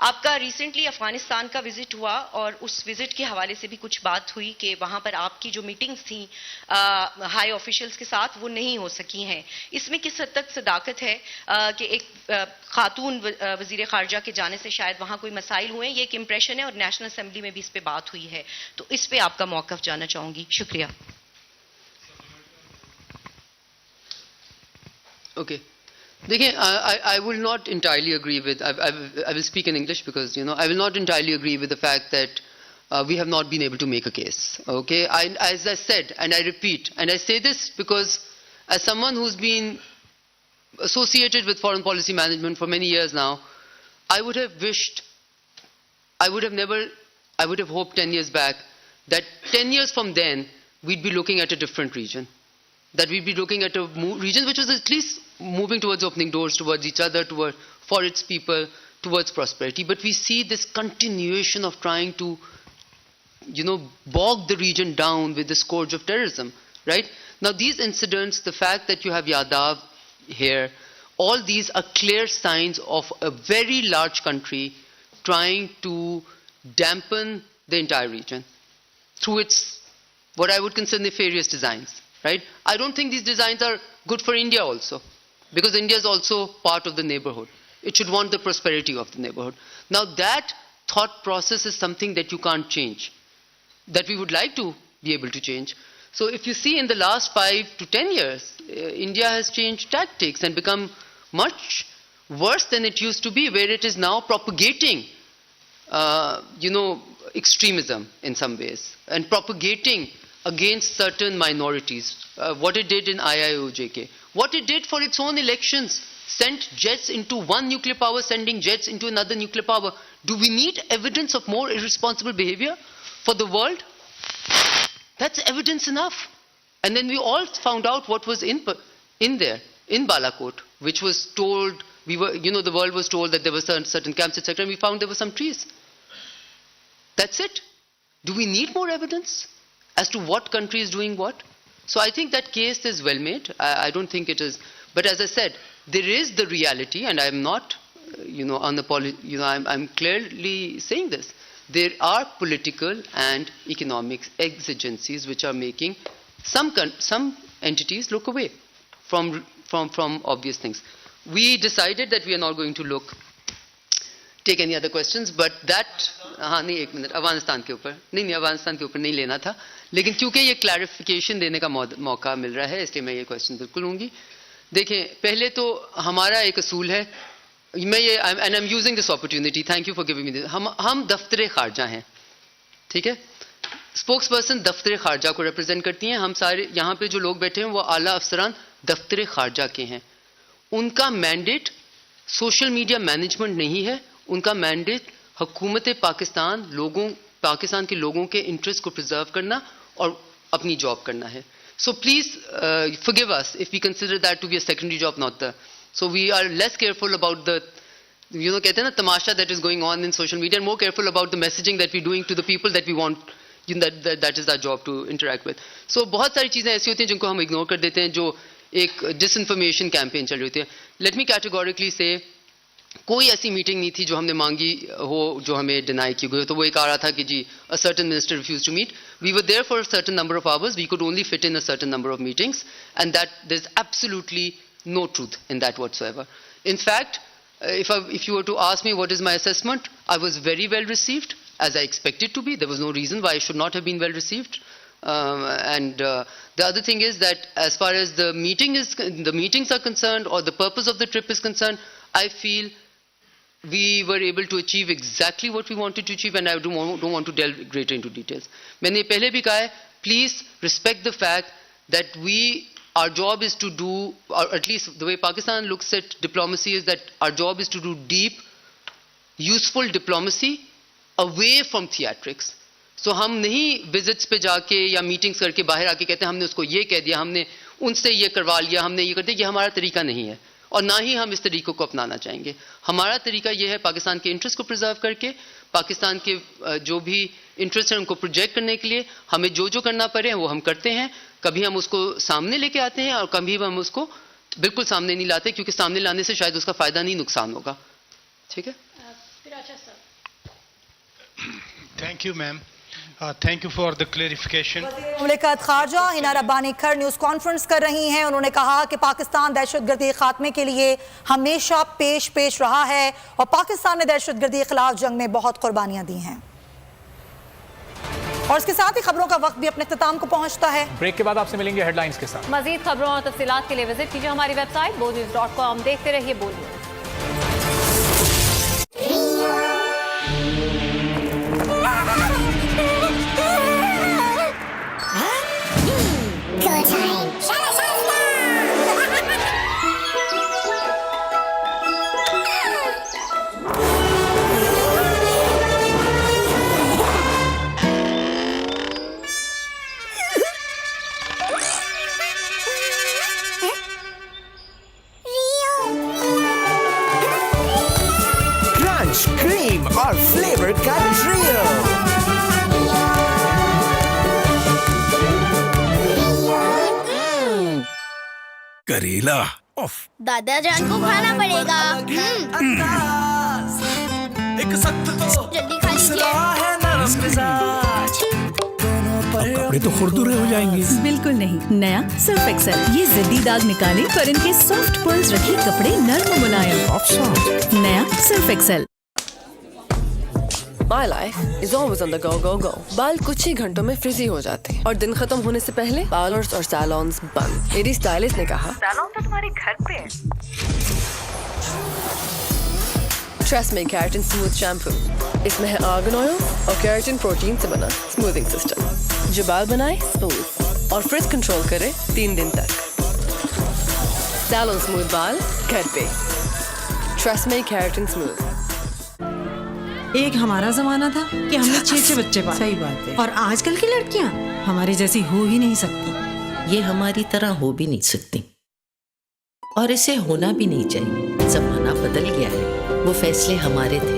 आपका रिसेंटली अफगानिस्तान का विजिट हुआ और उस विजिट के हवाले से भी कुछ बात हुई कि वहाँ पर आपकी जो मीटिंग्स थी हाई ऑफिशियल्स के साथ वो नहीं हो सकी हैं। इसमें किस हद तक सदाकत है कि एक खातून वजीर खारजा के जाने से शायद वहाँ कोई मसाइल हुए? ये एक इम्प्रेशन है और नेशनल असेंबली में भी इस पर बात हुई है, तो इस पर आपका मौक़िफ़ जानना चाहूँगी। शुक्रिया। Okay. Again, I will not entirely agree with, I will speak in English because, I will not entirely agree with the fact that we have not been able to make a case. Okay. As I said, and I repeat, and I say this because as someone who's been associated with foreign policy management for many years now, I would have wished, I would have hoped 10 years back that 10 years from then, we'd be looking at a different region. That we'd be looking at a region which was at least moving towards opening doors towards each other, for its people, towards prosperity. But we see this continuation of trying to, bog the region down with the scourge of terrorism, right? Now these incidents, the fact that you have Yadav here, all these are clear signs of a very large country trying to dampen the entire region through its, what I would consider nefarious designs. Right? I don't think these designs are good for India also, because India is also part of the neighborhood. It should want the prosperity of the neighborhood. Now that thought process is something that you can't change, that we would like to be able to change. So if you see in the last 5 to 10 years, India has changed tactics and become much worse than it used to be, where it is now propagating, extremism in some ways, and propagating against certain minorities. What it did in IIOJK, what it did for its own elections, sent jets into one nuclear power, sending jets into another nuclear power. Do we need evidence of more irresponsible behavior for the world? That's evidence enough. And then we all found out what was in there, in Balakot, which was told, the world was told that there were certain camps, etc., and we found there were some trees. That's it. Do we need more evidence as to what country is doing what? So I think that case is well made. I don't think it is. But as I said, there is the reality, and I'm not, I'm clearly saying this. There are political and economic exigencies which are making some entities look away from obvious things. We decided that we are not going to take any other questions, but that, नहीं एक minute, Afghanistan के ऊपर नहीं लेना था, लेकिन क्योंकि ये क्लैरिफिकेशन देने का मौका मिल रहा है, इसलिए मैं ये क्वेश्चन बिल्कुल लूँगी। देखें, पहले तो हमारा एक असूल है, मैं ये, and I'm using this opportunity, thank you for giving me this, हम दफ्तर खारजा हैं, ठीक है? स्पोक्स पर्सन दफ्तर खारजा को रिप्रेजेंट करती हैं। हम सारे यहाँ पे जो लोग बैठे हैं वो आला अफसरान दफ्तर खारजा के हैं। उनका मैंडेट सोशल मीडिया मैनेजमेंट नहीं है, उनका मैंडेट हुकूमत पाकिस्तान के लोगों के इंटरेस्ट को प्रिजर्व करना और अपनी जॉब करना है। So please forgive us if we consider that to be a secondary job, not the. So we are less careful about the, कहते हैं ना तमाशा that is going on in social media, and more careful about the messaging that we're doing to the people that we want, that is our job to interact with. So बहुत सारी चीजें ऐसी होती हैं जिनको हम इग्नोर कर देते हैं, जो एक disinformation campaign चल रही होती है. Let me categorically say, कोई ऐसी मीटिंग नहीं थी जो हमने मांगी हो जो हमें डिनाई की गई। तो वो एक आ रहा था कि जी a certain minister refused to meet. We were there for a certain number of hours. We could only fit in a certain number of meetings, and that there's absolutely no truth in that whatsoever. In fact, if you were to ask me what is my assessment, I was very well received, as I expected to be. There was no reason why I should not have been well received. The other thing is that as far as the meetings are concerned, or the purpose of the trip is concerned, I feel we were able to achieve exactly what we wanted to achieve, and I don't want to delve greater into details. मैंने पहले भी कहा है, please respect the fact that our job is to do, or at least the way Pakistan looks at diplomacy is that our job is to do deep, useful diplomacy away from theatrics. So हम नहीं visits पे जाके या meetings करके बाहर आके कहते हैं हमने उसको ये कह दिया, हमने उनसे ये करवा लिया, हमने ये कर दिया, ये हमारा तरीका नहीं है और ना ही हम इस तरीकों को अपनाना चाहेंगे. हमारा तरीका ये है पाकिस्तान के इंटरेस्ट को प्रिजर्व करके, पाकिस्तान के जो भी इंटरेस्ट है उनको प्रोजेक्ट करने के लिए हमें जो करना पड़े वो हम करते हैं. कभी हम उसको सामने लेके आते हैं और कभी हम उसको बिल्कुल सामने नहीं लाते, क्योंकि सामने लाने से शायद उसका फायदा नहीं नुकसान होगा. ठीक है. Thank you ma'am. Thank you for the clarification. मुमलिकत खारजा हिना रब्बानी खैर न्यूज़ कॉन्फ्रेंस कर रही हैं. उन्होंने कहा कि पाकिस्तान दहशतगर्दी के खात्मे के लिए हमेशा पेश रहा है और पाकिस्तान ने दहशतगर्दी के खिलाफ जंग में बहुत कुर्बानियां दी हैं. और इसके साथ ही खबरों का वक्त भी अपने इख्तिताम को पहुंचता है. ब्रेक के बाद आपसे मिलेंगे हेडलाइंस के साथ. मजीद खबरों और तफसीलात के लिए विजिट कीजिए हमारी वेबसाइट boldnews.com. देखते रहिए बोल्ड न्यूज. और फ्लेवर का ट्रियो. करेला ऑफ. दादा जान को खाना पड़ेगा. एक सख्त तो जल्दी खा लीजिए. कपड़े तो खुरदुरे हो जाएंगे. बिल्कुल नहीं. नया सर्फ एक्सेल, ये जिद्दी दाग निकाले पर इनके सॉफ्ट पर्ल्स रखे कपड़े नर्म मुलायम. नया Surf Excel. My life is always on the go, go, go. बाल कुछ ही घंटों में फ्रिजी हो जाते हैं और दिन खत्म होने से पहले पार्लर्स और सैलून्स बंद. मेरी स्टाइलिस्ट ने कहा सैलून तो तुम्हारे घर पे है. Tresemme Keratin Smooth Shampoo. इसमें है आर्गन ऑयल और केराटिन प्रोटीन से बना स्मूथिंग सिस्टम जो बाल बनाए स्मूथ और फ्रिज कंट्रोल करे 3 दिन तक. सैलून स्मूथ बाल घर पे. Tresemme Keratin Smooth. एक हमारा जमाना था कि हमने 6 बच्चे पाले. सही बात है. और आजकल की लड़कियां हमारी जैसी हो ही नहीं सकती. ये हमारी तरह हो भी नहीं सकती और इसे होना भी नहीं चाहिए. जमाना बदल गया है. वो फैसले हमारे थे,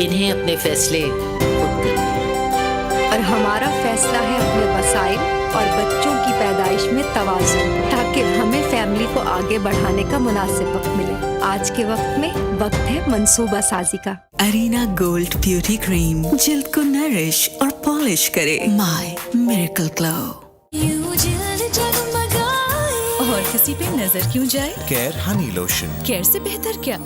इन्हें अपने फैसले खुद करने. और हमारा फैसला है अपने वसाइल और बच्चों की पैदाइश में तवाज़ुन, ताकि हमें फैमिली को आगे बढ़ाने का मुनासिब वक्त मिले. आज के वक्त में वक्त है मंसूबा साजी का. अरीना गोल्ड ब्यूटी क्रीम जल्द को नरिश और पॉलिश करे. My miracle glow. और किसी पे नजर क्यों जाए? Care Honey lotion. केयर से बेहतर क्या?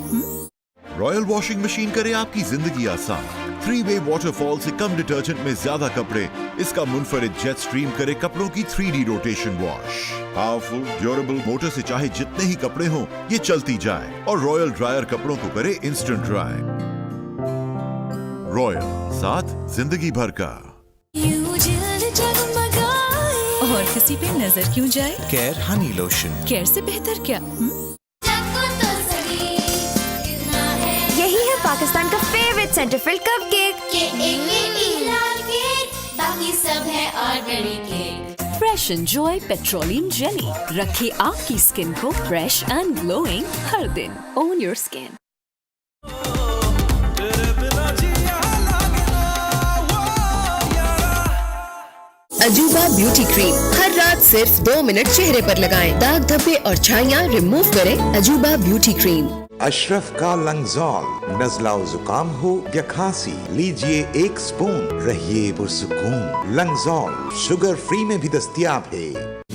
रॉयल वॉशिंग मशीन करे आपकी जिंदगी आसान. 3-वे वाटरफॉल से कम डिटर्जेंट में ज्यादा कपड़े. इसका मुनफरिद जेट स्ट्रीम करे कपड़ों की 3D rotation wash. Powerful durable motor से चाहे जितने ही कपड़े हों ये चलती जाए. और रॉयल ड्रायर कपड़ों को करे इंस्टेंट ड्राई. रॉयल, साथ जिंदगी भर का. और किसी पे नजर क्यों जाए? Care Honey lotion. केयर से बेहतर क्या? यही है पाकिस्तान का फेवरेट सेंटर फिल्ड कपकेक. बाकी सब है ordinary cake. Fresh enjoy petroleum jelly. रखे आपकी स्किन को फ्रेश एंड ग्लोइंग हर दिन. Own your skin. अजूबा ब्यूटी क्रीम हर रात सिर्फ 2 मिनट चेहरे पर लगाएं. दाग धब्बे और छाइयां रिमूव करें. अजूबा ब्यूटी क्रीम. अशरफ का लंगजॉल. नज़ला जुकाम हो या खांसी, लीजिए 1 स्पून, रहिए पुरसुकून. लंगजॉल शुगर फ्री में भी दस्तयाब है.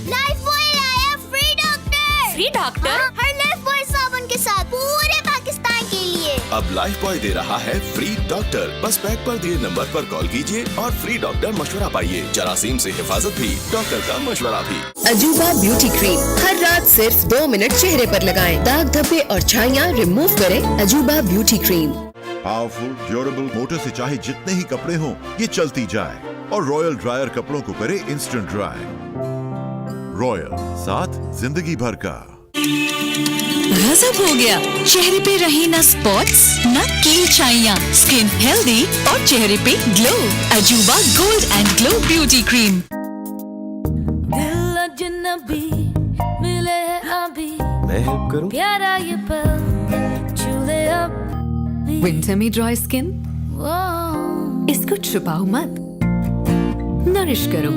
लाइफबॉय आया फ्री डॉक्टर. Free doctor? हर लाइफबॉय साबुन के साथ पूरे पाकिस्तान के लिए. अब लाइफबॉय दे रहा है फ्री डॉक्टर. बस पैक पर दिए नंबर पर कॉल कीजिए और फ्री डॉक्टर मशवरा पाइए. जरासीम से हिफाजत भी, डॉक्टर का मशवरा भी. अजूबा ब्यूटी क्रीम हर रात सिर्फ 2 मिनट चेहरे पर लगाएं. दाग धब्बे और छाइयां रिमूव करें. अजूबा beauty cream. Powerful durable motor से चाहे जितने ही कपड़े हों ये चलती जाए. और रॉयल ड्रायर कपड़ों को करे इंस्टेंट ड्राई। रॉयल, साथ जिंदगी भर का। गजब हो गया, चेहरे पे रही ना स्पॉट्स ना कील छाइयाँ, स्किन हेल्दी और चेहरे पे glow. Ajooba gold and glow beauty cream. मिले अभी मैं हेल्प करूं? प्यारा ये पल छूले अब। विंटर में ड्राई स्किन, इसको छुपाओ मत, नरिश करो।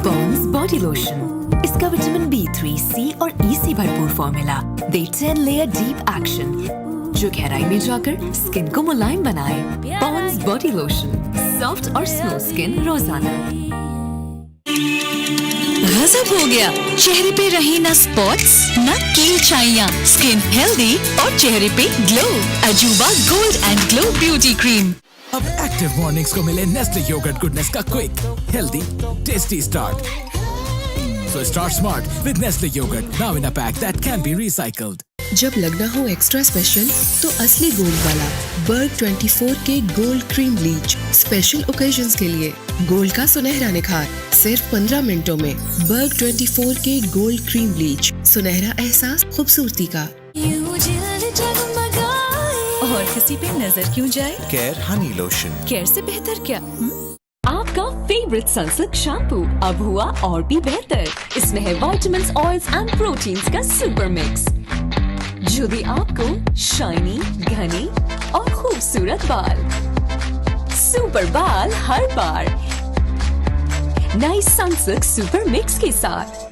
पॉन्ड्स बॉडी लोशन, इसका विटामिन B3, C और E से भरपूर फॉर्मूला दे 10 लेयर डीप एक्शन जो गहराई में जाकर स्किन को मुलायम बनाए। पॉन्ड्स बॉडी लोशन, सॉफ्ट और स्मूथ स्किन रोजाना। गजब हो गया, चेहरे पे रही ना स्पॉट्स ना कील छाइयाँ, स्किन हेल्दी और चेहरे पे glow. Ajooba gold and glow beauty cream. अब एक्टिव मॉर्निंग्स को मिले नेस्ले योगर्ट गुडनेस का quick, healthy, tasty start. So start smart with Nestle yogurt, now in a pack that can be recycled. जब लगना हो एक्स्ट्रा स्पेशल तो असली gold वाला बर्ग 24 के gold cream bleach special occasions के लिए। गोल्ड का सुनहरा निखार सिर्फ 15 मिनटों में। बर्ग 24 के गोल्ड क्रीम ब्लीच, सुनहरा एहसास खूबसूरती का। और किसी पे नजर क्यों जाए? Care Honey lotion. केयर से बेहतर क्या? आपका फेवरेट सनसिल्क शैम्पू अब हुआ और भी बेहतर। इसमें है विटामिन्स, ऑयल्स एंड प्रोटीन्स का सुपर मिक्स जो दे आपको शाइनी, घने और खूबसूरत बाल। सुपर बाल हर बार नई सनसिल्क सुपर मिक्स के साथ।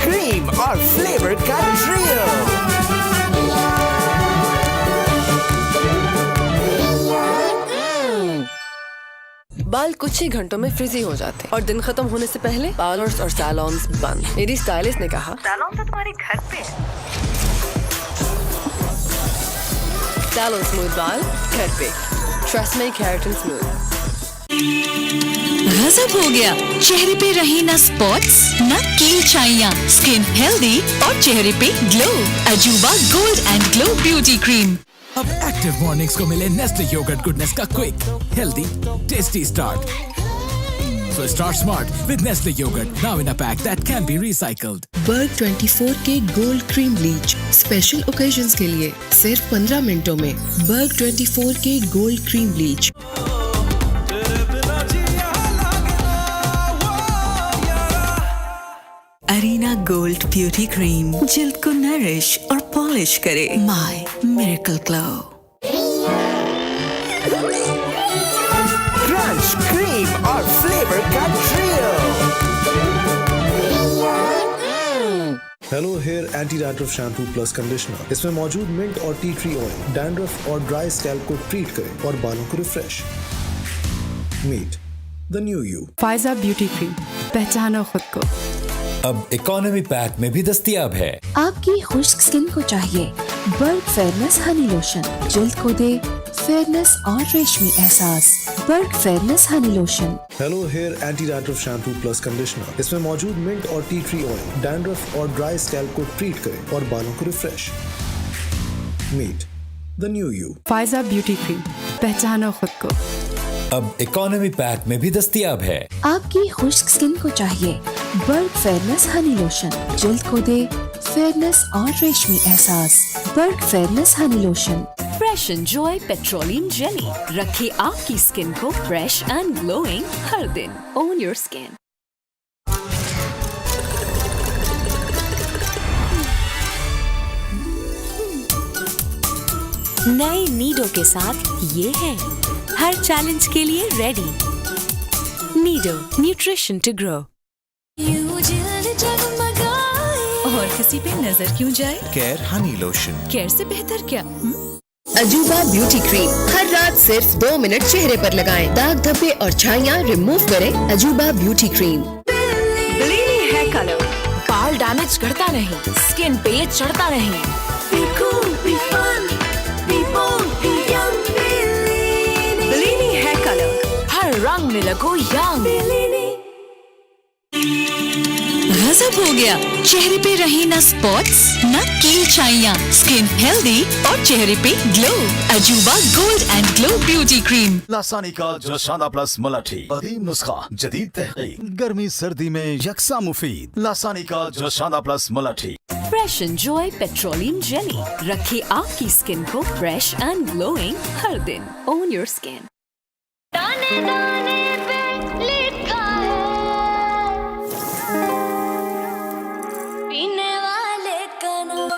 क्रीम और फ्लेवर का ट्रियो। बाल कुछ ही घंटों में फ्रिजी हो जाते हैं और दिन खत्म होने से पहले पार्लर्स और सैलून्स बंद। मेरी स्टाइलिस्ट ने कहा सैलून तो तुम्हारे घर पे है। सैलून स्मूथ बाल घर पे। Trust me, keratin smooth. गजब हो गया, चेहरे पे रही ना स्पॉट्स ना कील छाइयाँ, स्किन हेल्दी और चेहरे पे glow. Ajooba gold and glow beauty cream. अब एक्टिव मॉर्निंग्स को मिले नेस्ले योगर्ट गुडनेस का quick, healthy, tasty start. So start smart with Nestle yogurt, now in a pack that can be recycled. Berg 24 के gold cream bleach special occasions के लिए सिर्फ 15 मिनटों में। बर्ग 24 के gold cream bleach. Arena gold beauty cream जिल्द को nourish और पॉलिश करे। My miracle glow. Crunch, cream और फ्लेवर का trio. Hello hair anti dandruff shampoo plus conditioner. इसमें मौजूद मिंट और टी ट्री ऑयल डैंड्रफ और ड्राई स्कैल्प को ट्रीट करे और बालों को refresh. Meet the new you. Faiza beauty cream, पहचानो खुद को। अब इकोनॉमी पैक में भी दस्तयाब है। आपकी खुश्क स्किन को चाहिए बर्ग फेयरनेस हनी लोशन, जिल्द को दे फेयरनेस और रेशमी एहसास। Berg fairness honey lotion. Hello hair anti dandruff shampoo plus conditioner. इसमें मौजूद मिंट और टी ट्री ऑयल डैंड्रफ और ड्राई स्कैल्प को ट्रीट करे और बालों को refresh. Meet the new you. Faiza beauty cream, पहचानो खुद को। अब इकोनॉमी पैक में भी दस्तयाब है। आपकी खुश्क स्किन को चाहिए बर्ग फेयरनेस हनी लोशन, जिल्द को दे फेयरनेस और रेशमी एहसास। Berg fairness honey lotion. Fresh enjoy petroleum jelly, रखे आपकी स्किन को फ्रेश एंड ग्लोइंग हर दिन। Own your skin. नए नीडो के साथ ये है हर चैलेंज के लिए ready. Nido, nutrition to grow. और किसी पे नजर क्यों जाए? Care Honey lotion. केयर से बेहतर क्या? अजूबा ब्यूटी क्रीम हर रात सिर्फ 2 मिनट चेहरे पर लगाएं। दाग धब्बे और छाइयाँ रिमूव करें। अजूबा ब्यूटी क्रीम। ब्लेनी हेयर कलर बाल डैमेज करता नहीं, स्किन पे चढ़ता नहीं। ब्लेनी हेयर कलर हर रंग में लगो यंग। गजब हो गया, चेहरे पे रही ना स्पॉट्स ना कील छाइयाँ, स्किन हेल्दी और चेहरे पे glow. Ajooba gold and glow beauty cream. Lasani का जोशाना प्लस मुलठी, कदीम नुस्खा जदीद तहकीक, गर्मी सर्दी में यकसा मुफीद। लासानी का जोशाना प्लस मुलठी। फ्रेश एंजॉय पेट्रोलियम जेली, रखे आपकी स्किन को फ्रेश एंड ग्लोइंग हर दिन। Own your skin. दाने दाने पे लिखा है पीने वाले का नाम।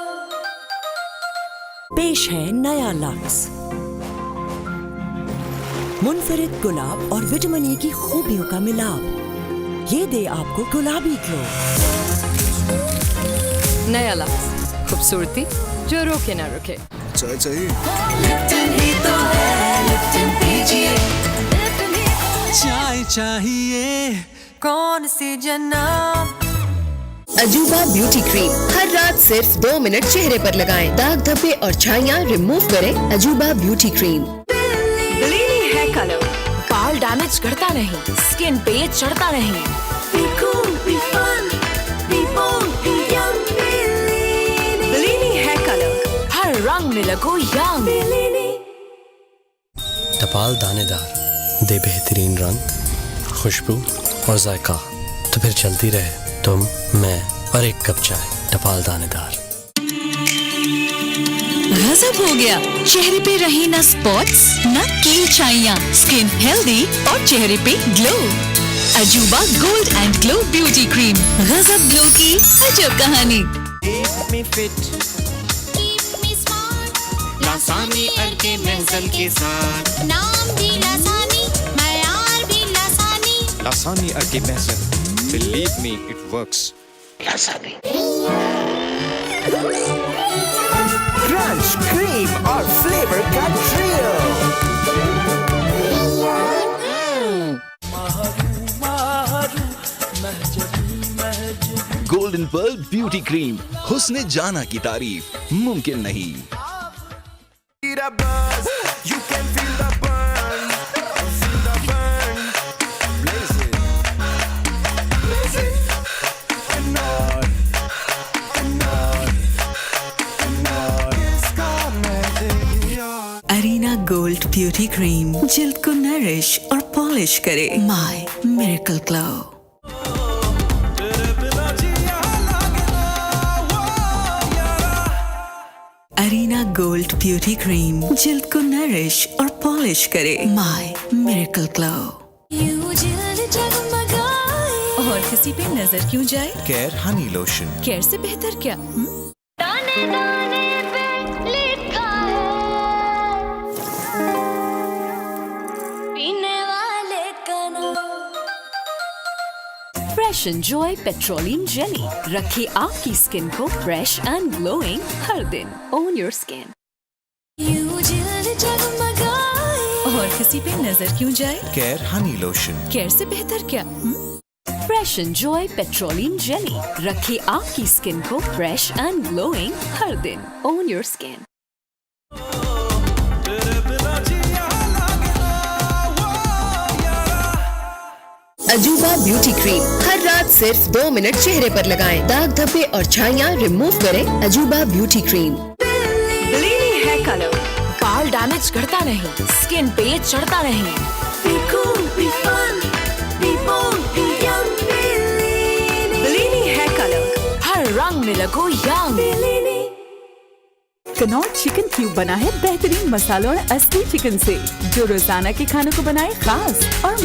पेश है नया लक्स, मुनफरिद गुलाब और विटामिन E की खूबियों का मिलाप, ये दे आपको गुलाबी ग्लो। नया लक्स, खूबसूरती जो रोके ना रुके। चाय चाहिए? चाय चाहिए कौन सी जन्नत। अजूबा ब्यूटी क्रीम हर रात सिर्फ 2 मिनट चेहरे पर लगाएं। दाग धब्बे और छाइयाँ रिमूव करें। अजूबा ब्यूटी क्रीम। ब्लेनी हेयर कलर बाल डैमेज करता नहीं, स्किन पे चढ़ता नहीं। ब्लेनी हेयर कलर हर रंग में लगो यंग। टपाल दानेदार दे बेहतरीन रंग, खुशबू और जायका, तो फिर चलती रहे तुम, मैं और एक कप चाय। टपाल दानेदार। गजब हो गया, चेहरे पे रही ना स्पॉट्स ना कील छाइयाँ, स्किन हेल्दी और चेहरे पे glow. Ajooba gold and glow beauty cream. गजब ग्लो की अजब कहानी। लासानी अरके महजल के साथ, नाम भी लासानी, मयार भी लासानी। लासानी अरके महजल, believe me it works. Lasani. Crunch, cream और फ्लेवर का trio. Golden pearl beauty cream, हुस्ने जाना की तारीफ मुमकिन नहीं। अरीना गोल्ड ब्यूटी क्रीम जिल्द को नरिश और पॉलिश करे। My miracle glow. Arena gold beauty cream जिल्द को नरिश और पॉलिश करे। My miracle glow. यूं जिल्द जगमगाए और किसी पे नजर क्यों जाए। Care Honey lotion. केयर से बेहतर क्या। दाने दाने पे लिखा है पीने वाले का नाम। फ्रेश एंजॉय पेट्रोलियम जेली, रखे आपकी स्किन को फ्रेश एंड ग्लोइंग हर दिन। Own your skin. यूं जिल्द जगमगाए और किसी पे नजर क्यों जाए। Care Honey lotion. केयर से बेहतर क्या। फ्रेश एंजॉय पेट्रोलियम जेली, रखे आपकी स्किन को फ्रेश एंड ग्लोइंग हर दिन। Own your skin. अजूबा ब्यूटी क्रीम हर रात सिर्फ 2 मिनट चेहरे पर लगाएं। दाग धब्बे और छाइयाँ रिमूव करें। अजूबा ब्यूटी क्रीम। ब्लेनी हेयर कलर बाल डैमेज करता नहीं, स्किन पे चढ़ता नहीं। ब्लेनी हेयर कलर हर रंग में लगो यंग। कनौज चिकन क्यूब बना है बेहतरीन मसालों और असली चिकन से, जो रोजाना के खानों को बनाए खास और